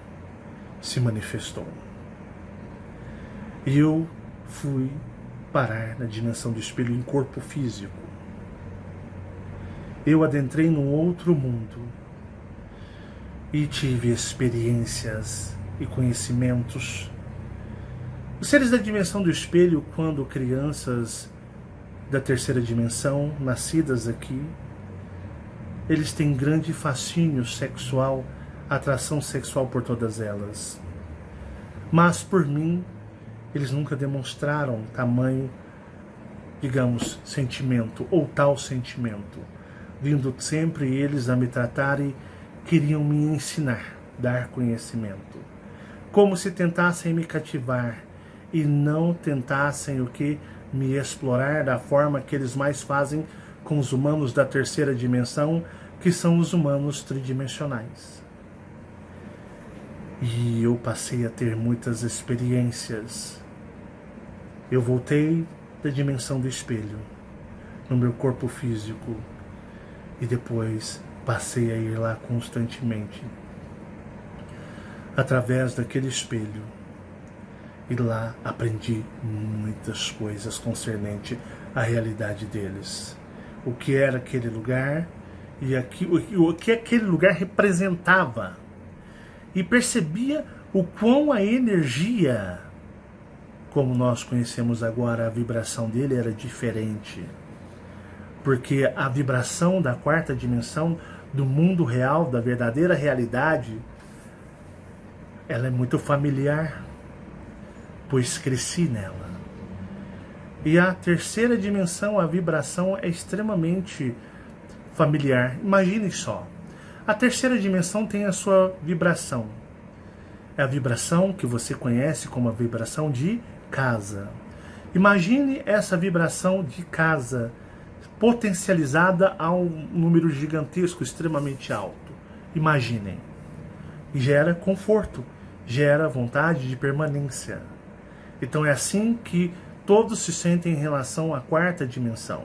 se manifestou. E eu fui parar na dimensão do espelho em corpo físico. Eu adentrei num outro mundo e tive experiências e conhecimentos. Os seres da dimensão do espelho, quando crianças da terceira dimensão, nascidas aqui, eles têm grande fascínio sexual, atração sexual por todas elas. Mas por mim, eles nunca demonstraram tamanho, digamos, sentimento, ou tal sentimento. Vindo sempre eles a me tratar e queriam me ensinar, dar conhecimento. Como se tentassem me cativar e não tentassem o que? Me explorar da forma que eles mais fazem com os humanos da terceira dimensão, que são os humanos tridimensionais. E eu passei a ter muitas experiências. Eu voltei da dimensão do espelho, no meu corpo físico, e depois passei a ir lá constantemente, através daquele espelho. E lá aprendi muitas coisas concernente à realidade deles. O que era aquele lugar e o que aquele lugar representava. E percebia o quão a energia, como nós conhecemos agora, a vibração dele era diferente. Porque a vibração da quarta dimensão, do mundo real, da verdadeira realidade, ela é muito familiar, pois cresci nela. E a terceira dimensão, a vibração, é extremamente familiar. Imagine só, a terceira dimensão tem a sua vibração. É a vibração que você conhece como a vibração de casa. Imagine essa vibração de casa potencializada a um número gigantesco, extremamente alto. Imaginem. E gera conforto, gera vontade de permanência. Então é assim que todos se sentem em relação à quarta dimensão.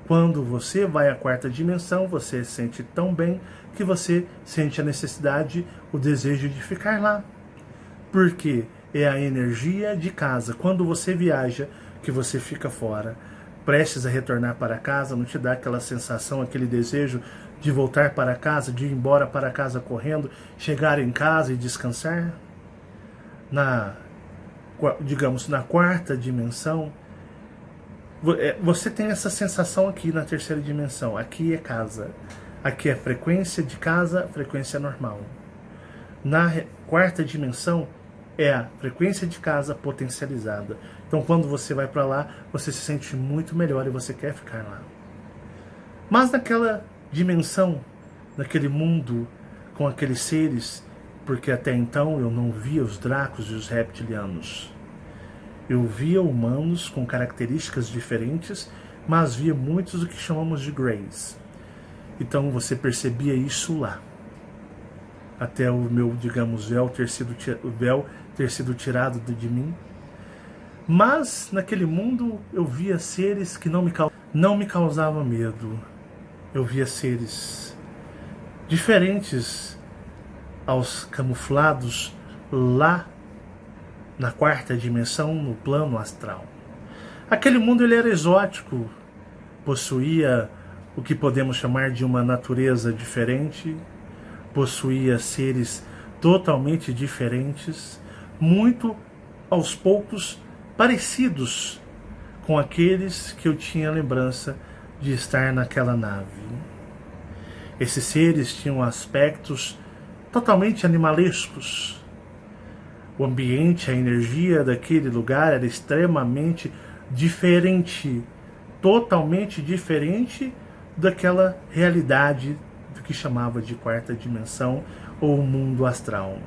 Quando você vai à quarta dimensão, você se sente tão bem que você sente a necessidade, o desejo de ficar lá. Porque é a energia de casa. Quando você viaja, que você fica fora, prestes a retornar para casa, não te dá aquela sensação, aquele desejo de voltar para casa, de ir embora para casa correndo, chegar em casa e descansar? Digamos, na quarta dimensão, você tem essa sensação aqui na terceira dimensão. Aqui é casa. Aqui é frequência de casa, frequência normal. Na quarta dimensão, é a frequência de casa potencializada. Então quando você vai para lá, você se sente muito melhor e você quer ficar lá. Mas naquela dimensão, naquele mundo com aqueles seres, porque até então eu não via os dracos e os reptilianos. Eu via humanos com características diferentes, mas via muitos do que chamamos de greys. Então você percebia isso lá. Até o meu, digamos, véu ter sido tirado de mim. Mas naquele mundo eu via seres que não me causavam medo. Eu via seres diferentes aos camuflados lá na quarta dimensão, no plano astral. Aquele mundo ele era exótico, possuía o que podemos chamar de uma natureza diferente, possuía seres totalmente diferentes, muito aos poucos parecidos com aqueles que eu tinha lembrança de estar naquela nave. Esses seres tinham aspectos totalmente animalescos. O ambiente, a energia daquele lugar era extremamente diferente, totalmente diferente daquela realidade do que chamava de quarta dimensão ou mundo astral.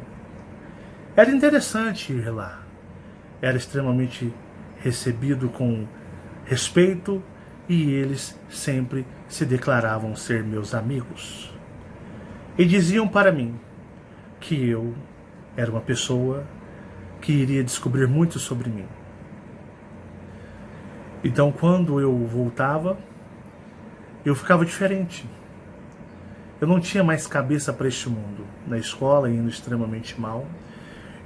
Era interessante ir lá. Era extremamente recebido com respeito e eles sempre se declaravam ser meus amigos. E diziam para mim que eu era uma pessoa que iria descobrir muito sobre mim. Então, quando eu voltava, eu ficava diferente. Eu não tinha mais cabeça para este mundo. Na escola, indo extremamente mal.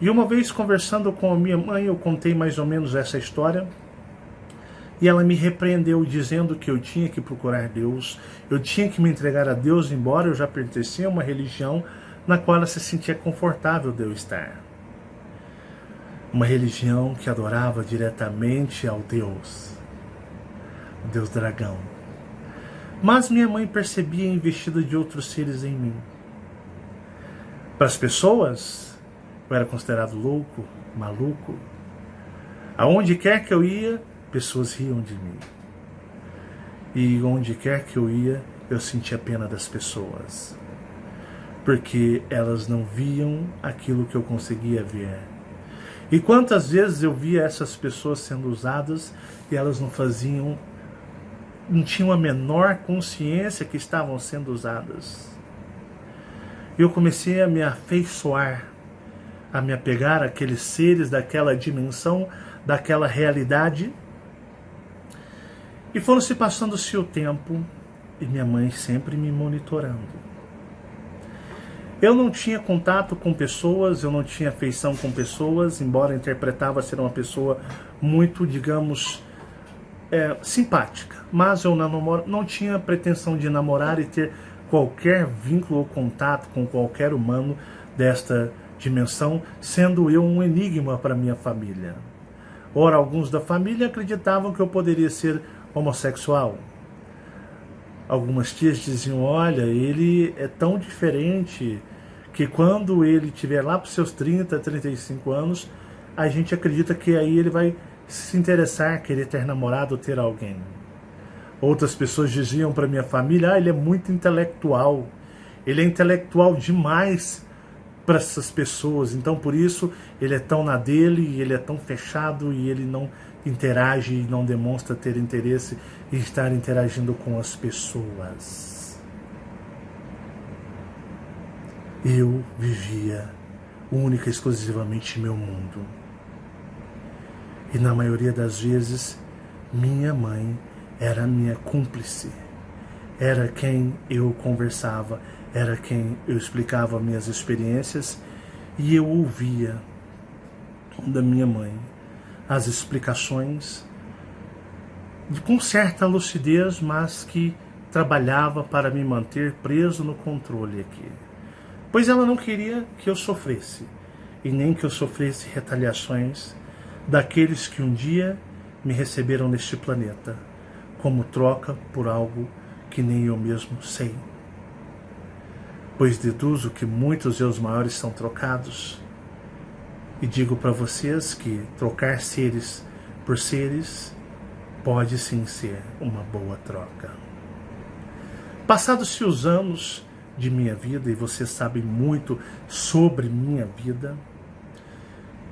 E uma vez, conversando com a minha mãe, eu contei mais ou menos essa história. E ela me repreendeu, dizendo que eu tinha que procurar Deus, eu tinha que me entregar a Deus, embora eu já pertencia a uma religião na qual ela se sentia confortável de eu estar. Uma religião que adorava diretamente ao Deus, o Deus dragão. Mas minha mãe percebia a investida de outros seres em mim. Para as pessoas, eu era considerado louco, maluco. Aonde quer que eu ia, pessoas riam de mim. E onde quer que eu ia, eu sentia pena das pessoas. Porque elas não viam aquilo que eu conseguia ver. E quantas vezes eu via essas pessoas sendo usadas e elas não tinham a menor consciência que estavam sendo usadas. Eu comecei a me afeiçoar, a me apegar àqueles seres daquela dimensão, daquela realidade. E foram se passando-se o tempo e minha mãe sempre me monitorando. Eu não tinha contato com pessoas, eu não tinha afeição com pessoas, embora interpretava ser uma pessoa muito, digamos, simpática. Mas eu não tinha pretensão de namorar e ter qualquer vínculo ou contato com qualquer humano desta dimensão, sendo eu um enigma para minha família. Ora, alguns da família acreditavam que eu poderia ser homossexual. Algumas tias diziam, olha, ele é tão diferente que quando ele estiver lá para os seus 30, 35 anos, a gente acredita que aí ele vai se interessar, querer ter namorado ou ter alguém. Outras pessoas diziam para minha família, ele é muito intelectual. Ele é intelectual demais para essas pessoas, então por isso ele é tão na dele, e ele é tão fechado e ele não interage e não demonstra ter interesse em estar interagindo com as pessoas. Eu vivia única e exclusivamente meu mundo. E na maioria das vezes, minha mãe era minha cúmplice. Era quem eu conversava, era quem eu explicava minhas experiências e eu ouvia da minha mãe as explicações com certa lucidez, mas que trabalhava para me manter preso no controle aqui. Pois ela não queria que eu sofresse, e nem que eu sofresse retaliações daqueles que um dia me receberam neste planeta, como troca por algo que nem eu mesmo sei. Pois deduzo que muitos e os maiores são trocados, E digo para vocês que trocar seres por seres pode sim ser uma boa troca. Passados-se os anos de minha vida, e vocês sabem muito sobre minha vida,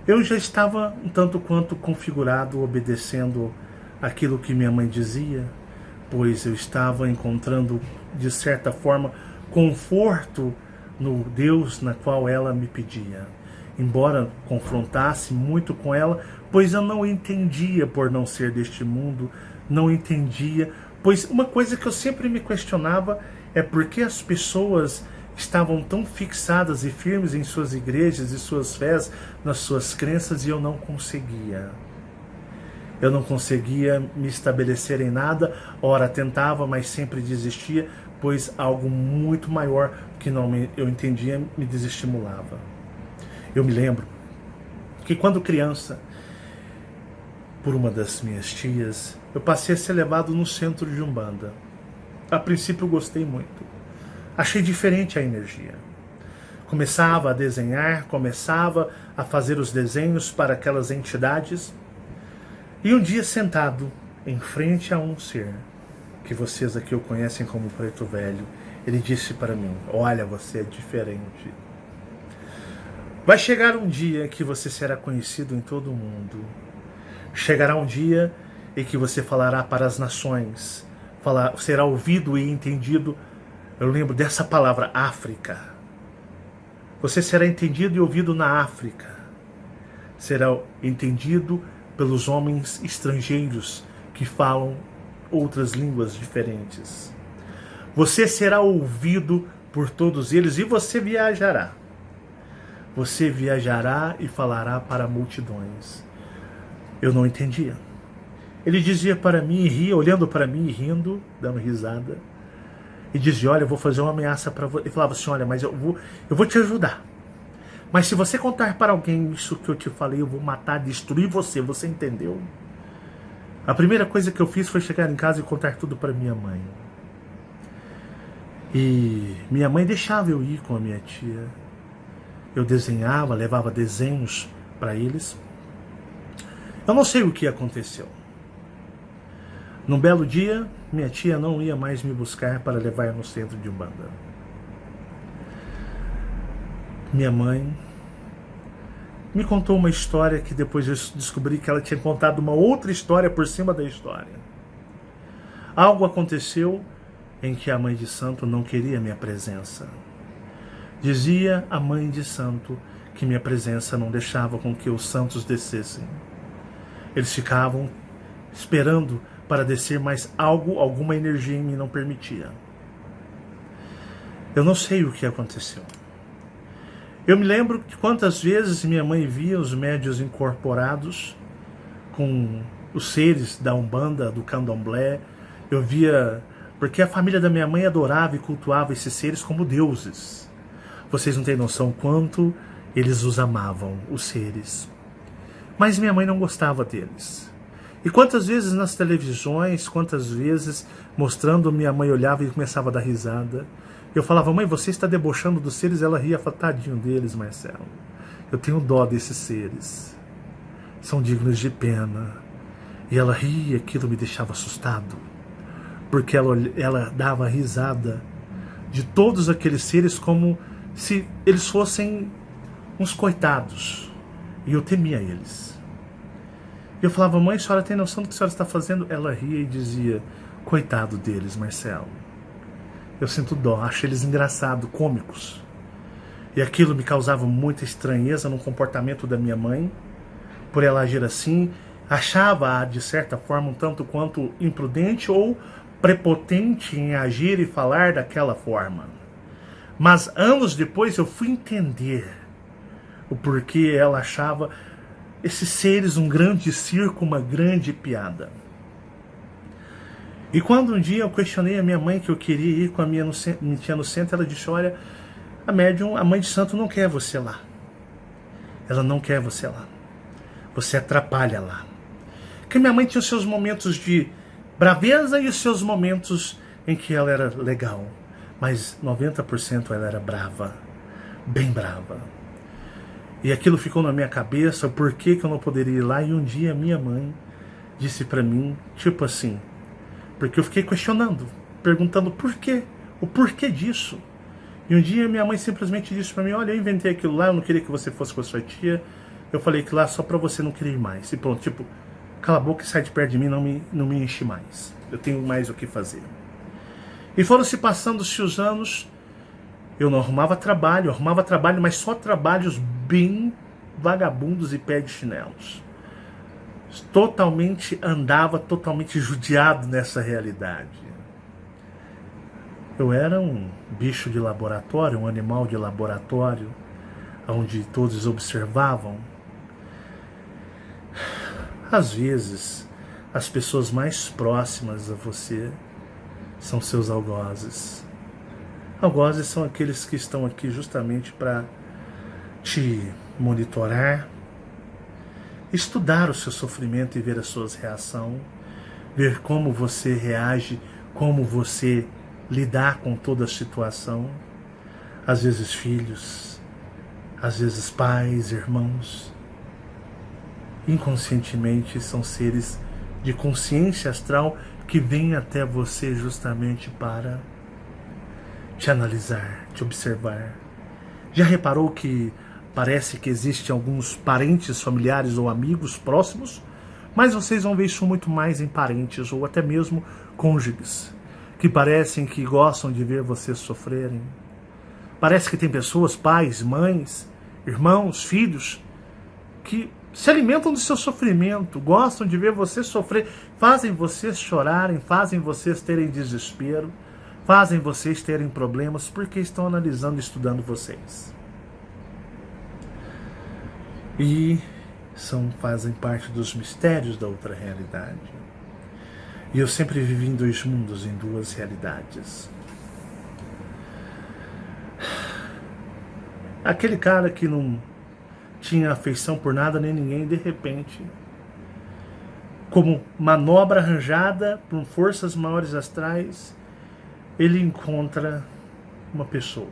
eu já estava um tanto quanto configurado, obedecendo aquilo que minha mãe dizia, pois eu estava encontrando, de certa forma, conforto no Deus na qual ela me pedia. Embora confrontasse muito com ela, pois eu não entendia por não ser deste mundo, não entendia, pois uma coisa que eu sempre me questionava é por que as pessoas estavam tão fixadas e firmes em suas igrejas e suas fés, nas suas crenças, e eu não conseguia. Eu não conseguia me estabelecer em nada, ora tentava, mas sempre desistia, pois algo muito maior que eu entendia me desestimulava. Eu me lembro que quando criança, por uma das minhas tias, eu passei a ser levado no centro de Umbanda. A princípio eu gostei muito. Achei diferente a energia. Começava a desenhar, começava a fazer os desenhos para aquelas entidades. E um dia sentado em frente a um ser, que vocês aqui o conhecem como Preto Velho, ele disse para mim: olha, você é diferente. Vai chegar um dia que você será conhecido em todo o mundo. Chegará um dia em que você falará para as nações, será ouvido e entendido. Eu lembro dessa palavra, África. Você será entendido e ouvido na África. Será entendido pelos homens estrangeiros que falam outras línguas diferentes. Você será ouvido por todos eles e você viajará. Você viajará e falará para multidões. Eu não entendia. Ele dizia para mim e ria, olhando para mim e rindo, dando risada. E dizia: olha, eu vou fazer uma ameaça para você. Ele falava assim: olha, mas eu vou te ajudar. Mas se você contar para alguém isso que eu te falei, eu vou matar, destruir você. Você entendeu? A primeira coisa que eu fiz foi chegar em casa e contar tudo para minha mãe. E minha mãe deixava eu ir com a minha tia. Eu desenhava, levava desenhos para eles. Eu não sei o que aconteceu. Num belo dia, minha tia não ia mais me buscar para levar no centro de Umbanda. Minha mãe me contou uma história que depois eu descobri que ela tinha contado uma outra história por cima da história. Algo aconteceu em que a mãe de santo não queria minha presença. Dizia a mãe de santo que minha presença não deixava com que os santos descessem. Eles ficavam esperando para descer, mas alguma energia em mim não permitia. Eu não sei o que aconteceu. Eu me lembro de quantas vezes minha mãe via os médiuns incorporados com os seres da Umbanda, do Candomblé. Eu via, porque a família da minha mãe adorava e cultuava esses seres como deuses. Vocês não têm noção quanto eles os amavam, os seres. Mas minha mãe não gostava deles. E quantas vezes nas televisões, quantas vezes mostrando, minha mãe olhava e começava a dar risada. Eu falava: mãe, você está debochando dos seres? Ela ria, falava: tadinho deles, Marcelo. Eu tenho dó desses seres. São dignos de pena. E ela ria, aquilo me deixava assustado. Porque ela dava risada de todos aqueles seres como se eles fossem uns coitados. E eu temia eles. Eu falava: mãe, a senhora tem noção do que a senhora está fazendo? Ela ria e dizia: coitado deles, Marcelo. Eu sinto dó, acho eles engraçados, cômicos. E aquilo me causava muita estranheza no comportamento da minha mãe, por ela agir assim. Achava-a, de certa forma, um tanto quanto imprudente ou prepotente em agir e falar daquela forma. Mas anos depois eu fui entender o porquê ela achava esses seres um grande circo, uma grande piada. E quando um dia eu questionei a minha mãe que eu queria ir com a minha tia no centro, ela disse: olha, a médium, a mãe de santo não quer você lá. Ela não quer você lá. Você atrapalha lá. Porque minha mãe tinha os seus momentos de braveza e os seus momentos em que ela era legal. Mas 90% ela era brava. Bem brava. E aquilo ficou na minha cabeça, por que eu não poderia ir lá? E um dia minha mãe disse pra mim, tipo assim, porque eu fiquei questionando, perguntando por quê, o porquê disso. E um dia minha mãe simplesmente disse pra mim, olha, eu inventei aquilo lá, eu não queria que você fosse com a sua tia, eu falei que lá só pra você não querer ir mais. E pronto, tipo, cala a boca e sai de perto de mim, não me enche mais. Eu tenho mais o que fazer. E foram se passando-se os anos, eu não arrumava trabalho, mas só trabalhos bem vagabundos e pé de chinelos. Andava totalmente judiado nessa realidade. Eu era um bicho de laboratório, um animal de laboratório, onde todos observavam. Às vezes, as pessoas mais próximas a você são seus algozes. Algozes são aqueles que estão aqui justamente para te monitorar, estudar o seu sofrimento e ver as suas reações, ver como você reage, como você lidar com toda a situação. Às vezes filhos, às vezes pais, irmãos. Inconscientemente são seres de consciência astral que vêm até você justamente para te analisar, te observar. Já reparou que parece que existem alguns parentes, familiares ou amigos próximos, mas vocês vão ver isso muito mais em parentes ou até mesmo cônjuges, que parecem que gostam de ver vocês sofrerem. Parece que tem pessoas, pais, mães, irmãos, filhos, que se alimentam do seu sofrimento, gostam de ver você sofrer, fazem vocês chorarem, fazem vocês terem desespero, fazem vocês terem problemas, porque estão analisando e estudando vocês. E fazem parte dos mistérios da outra realidade. E eu sempre vivi em dois mundos, em duas realidades. Aquele cara que não tinha afeição por nada nem ninguém, de repente, como manobra arranjada por forças maiores astrais, ele encontra uma pessoa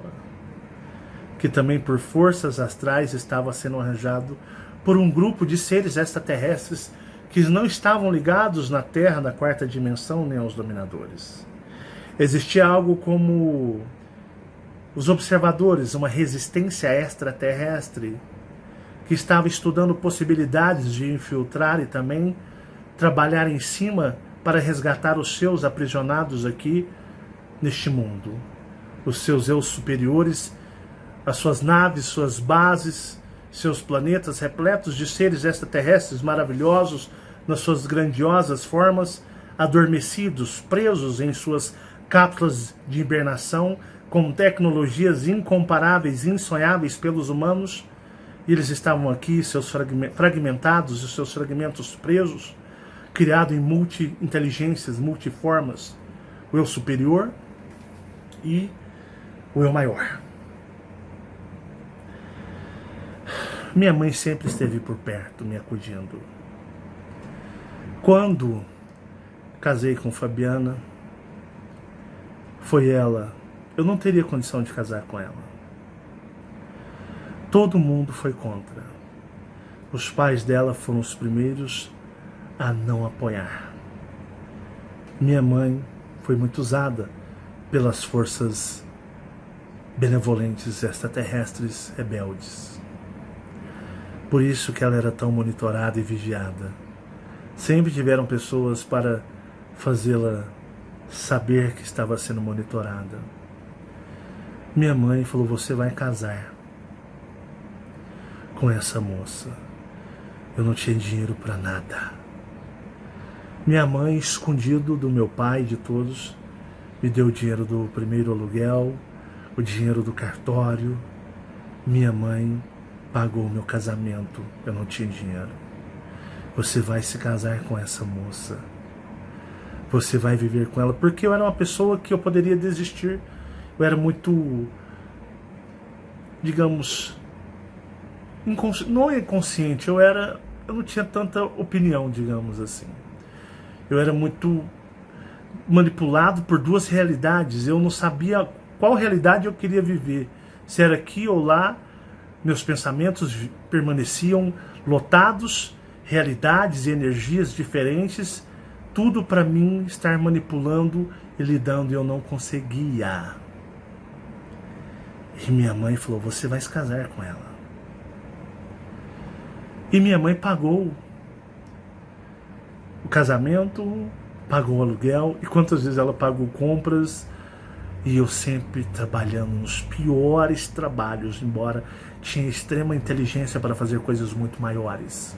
que também por forças astrais estava sendo arranjado por um grupo de seres extraterrestres que não estavam ligados na Terra, na quarta dimensão, nem aos dominadores. Existia algo como os observadores, uma resistência extraterrestre que estava estudando possibilidades de infiltrar e também trabalhar em cima para resgatar os seus aprisionados aqui neste mundo. Os seus eus superiores, as suas naves, suas bases, seus planetas repletos de seres extraterrestres maravilhosos nas suas grandiosas formas, adormecidos, presos em suas cápsulas de hibernação, com tecnologias incomparáveis, insonháveis pelos humanos. E eles estavam aqui, seus fragmentados, os seus fragmentos presos, criados em multi-inteligências, multiformas, o eu superior e o eu maior. Minha mãe sempre esteve por perto, me acudindo. Quando casei com Fabiana, foi ela. Eu não teria condição de casar com ela. Todo mundo foi contra. Os pais dela foram os primeiros a não apoiar. Minha mãe foi muito usada pelas forças benevolentes extraterrestres rebeldes. Por isso que ela era tão monitorada e vigiada. Sempre tiveram pessoas para fazê-la saber que estava sendo monitorada. Minha mãe falou, você vai casar com essa moça. Eu não tinha dinheiro para nada. Minha mãe, escondido do meu pai e de todos, me deu o dinheiro do primeiro aluguel, o dinheiro do cartório. Minha mãe pagou o meu casamento. Eu não tinha dinheiro. Você vai se casar com essa moça. Você vai viver com ela. Porque eu era uma pessoa que eu poderia desistir. Eu era muito, digamos, não inconsciente. Eu não tinha tanta opinião, digamos assim. Eu era muito manipulado por duas realidades. Eu não sabia qual realidade eu queria viver. Se era aqui ou lá, Meus pensamentos permaneciam lotados, realidades e energias diferentes, tudo para mim estar manipulando e lidando, e eu não conseguia. E minha mãe falou: você vai se casar com ela. E minha mãe pagou o casamento, pagou o aluguel, e quantas vezes ela pagou compras, e eu sempre trabalhando nos piores trabalhos, embora tinha extrema inteligência para fazer coisas muito maiores.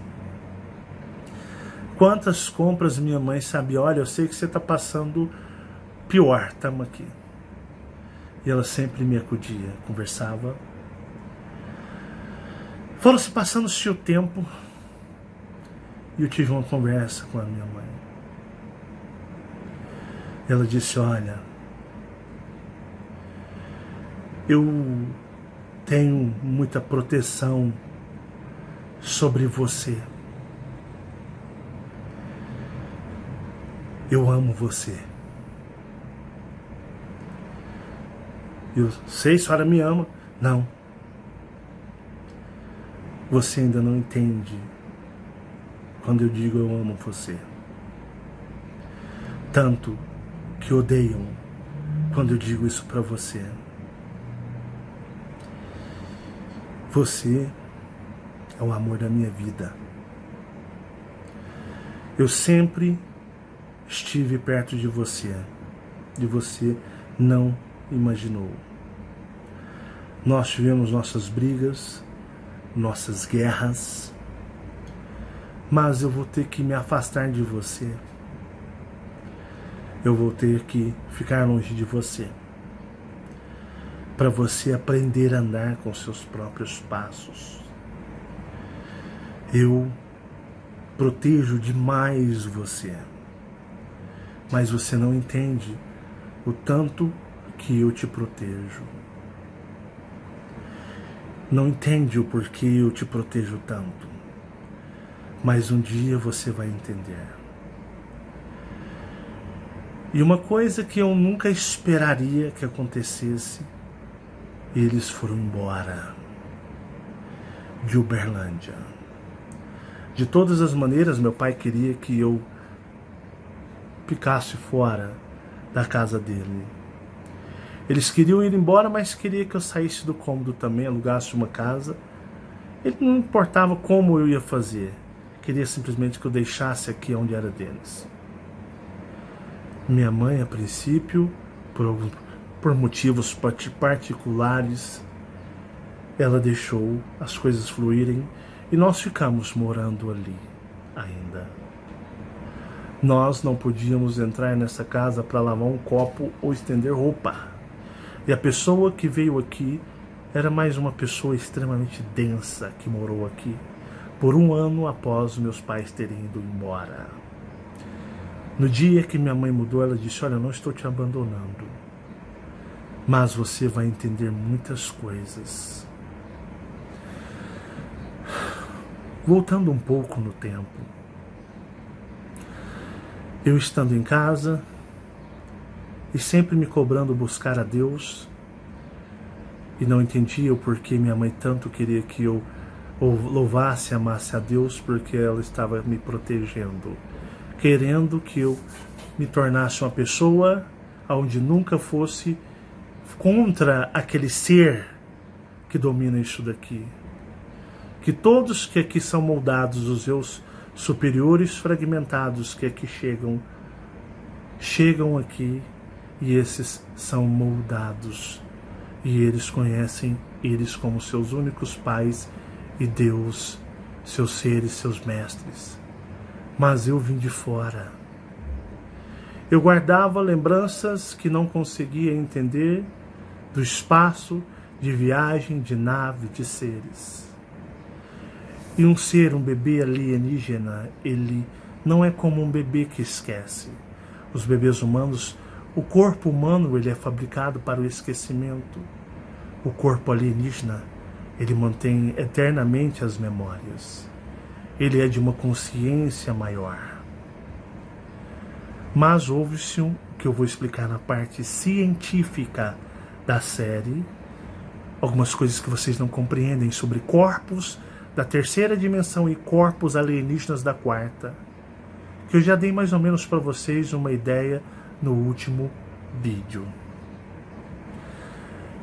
Quantas compras minha mãe sabia: olha, eu sei que você está passando pior, estamos aqui. E ela sempre me acudia, conversava. Foram-se passando-se o tempo, e eu tive uma conversa com a minha mãe. Ela disse: olha, eu tenho muita proteção sobre você. Eu amo você. Eu sei, a senhora me ama. Não. Você ainda não entende quando eu digo eu amo você. Tanto que odeiam quando eu digo isso pra você. Você é o amor da minha vida. Eu sempre estive perto de você. E você não imaginou. Nós tivemos nossas brigas, nossas guerras, mas eu vou ter que me afastar de você. Eu vou ter que ficar longe de você, para você aprender a andar com seus próprios passos. Eu protejo demais você, mas você não entende o tanto que eu te protejo. Não entende o porquê eu te protejo tanto, mas um dia você vai entender. E uma coisa que eu nunca esperaria que acontecesse: eles foram embora de Uberlândia. De todas as maneiras, meu pai queria que eu ficasse fora da casa dele. Eles queriam ir embora, mas queria que eu saísse do cômodo também, alugasse uma casa. Ele não importava como eu ia fazer. Queria simplesmente que eu deixasse aqui onde era deles. Minha mãe, a princípio, por motivos particulares, ela deixou as coisas fluírem e nós ficamos morando ali ainda. Nós não podíamos entrar nessa casa para lavar um copo ou estender roupa. E a pessoa que veio aqui era mais uma pessoa extremamente densa que morou aqui por 1 ano após meus pais terem ido embora. No dia que minha mãe mudou, ela disse: olha, eu não estou te abandonando, mas você vai entender muitas coisas. Voltando um pouco no tempo, eu estando em casa e sempre me cobrando buscar a Deus, e não entendia o porquê minha mãe tanto queria que eu louvasse e amasse a Deus, porque ela estava me protegendo, querendo que eu me tornasse uma pessoa onde nunca fosse contra aquele ser que domina isso daqui. Que todos que aqui são moldados, os seus superiores fragmentados que aqui chegam aqui, e esses são moldados, e eles conhecem eles como seus únicos pais e Deus, seus seres, seus mestres. Mas eu vim de fora. Eu guardava lembranças que não conseguia entender do espaço, de viagem, de nave, de seres. E um ser, um bebê alienígena, ele não é como um bebê que esquece. Os bebês humanos, o corpo humano, ele é fabricado para o esquecimento. O corpo alienígena, ele mantém eternamente as memórias. Ele é de uma consciência maior. Mas houve-se que eu vou explicar na parte científica da série, algumas coisas que vocês não compreendem sobre corpos da terceira dimensão e corpos alienígenas da quarta, que eu já dei mais ou menos para vocês uma ideia no último vídeo.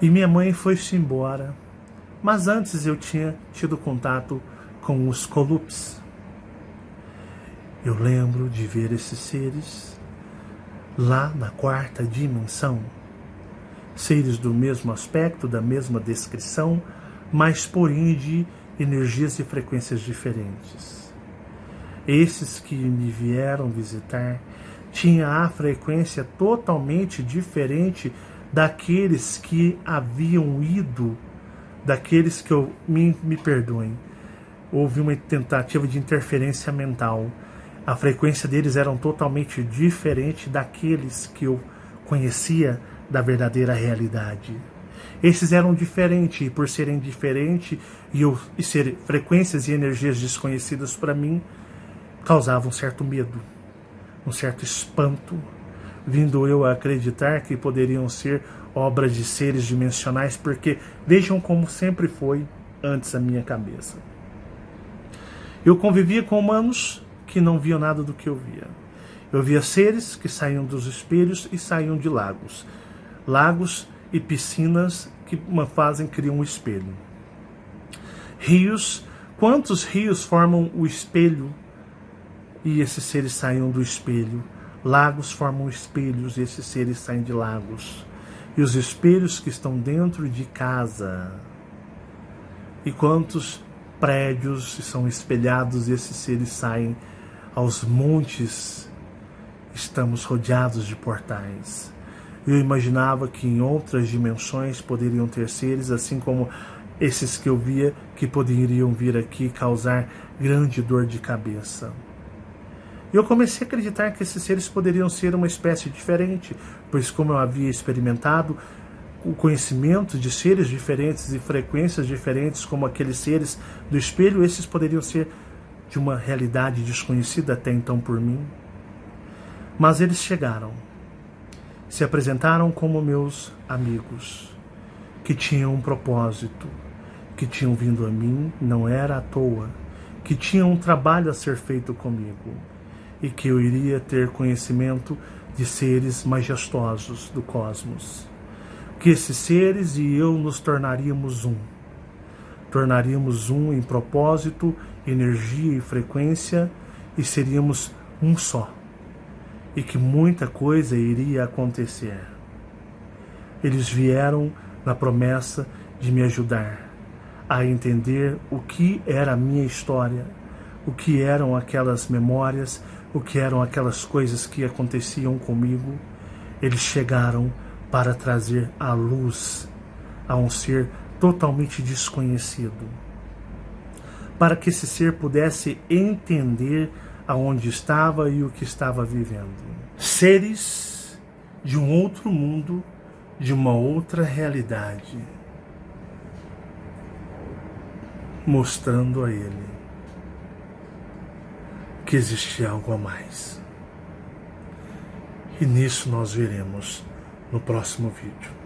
E minha mãe foi-se embora, mas antes eu tinha tido contato com os Colups. Eu lembro de ver esses seres lá na quarta dimensão, seres do mesmo aspecto, da mesma descrição, mas porém de energias e frequências diferentes. Esses que me vieram visitar tinham a frequência totalmente diferente daqueles que haviam ido, daqueles que me perdoem. Houve uma tentativa de interferência mental. A frequência deles era totalmente diferente daqueles que eu conhecia da verdadeira realidade. Esses eram diferentes, e por serem diferentes e serem frequências e energias desconhecidas para mim, causavam um certo medo, um certo espanto, vindo eu a acreditar que poderiam ser obras de seres dimensionais, porque vejam como sempre foi antes a minha cabeça. Eu convivia com humanos que não viam nada do que eu via. Eu via seres que saíam dos espelhos e saíam de lagos. Lagos e piscinas que criam um espelho. Rios, quantos rios formam o espelho e esses seres saíam do espelho? Lagos formam espelhos e esses seres saem de lagos. E os espelhos que estão dentro de casa. E quantos prédios são espelhados e esses seres saem aos montes. Estamos rodeados de portais. Eu imaginava que em outras dimensões poderiam ter seres, assim como esses que eu via, que poderiam vir aqui causar grande dor de cabeça. Eu comecei a acreditar que esses seres poderiam ser uma espécie diferente, pois como eu havia experimentado o conhecimento de seres diferentes e frequências diferentes, como aqueles seres do espelho, esses poderiam ser de uma realidade desconhecida até então por mim. Mas eles chegaram, se apresentaram como meus amigos, que tinham um propósito, que tinham vindo a mim, não era à toa, que tinham um trabalho a ser feito comigo, e que eu iria ter conhecimento de seres majestosos do cosmos. Que esses seres e eu nos tornaríamos um. Tornaríamos um em propósito, energia e frequência, e seríamos um só. E que muita coisa iria acontecer. Eles vieram na promessa de me ajudar a entender o que era a minha história, o que eram aquelas memórias, o que eram aquelas coisas que aconteciam comigo. Eles chegaram para trazer a luz a um ser totalmente desconhecido, para que esse ser pudesse entender aonde estava e o que estava vivendo. Seres de um outro mundo, de uma outra realidade, mostrando a ele que existia algo a mais. E nisso nós veremos no próximo vídeo.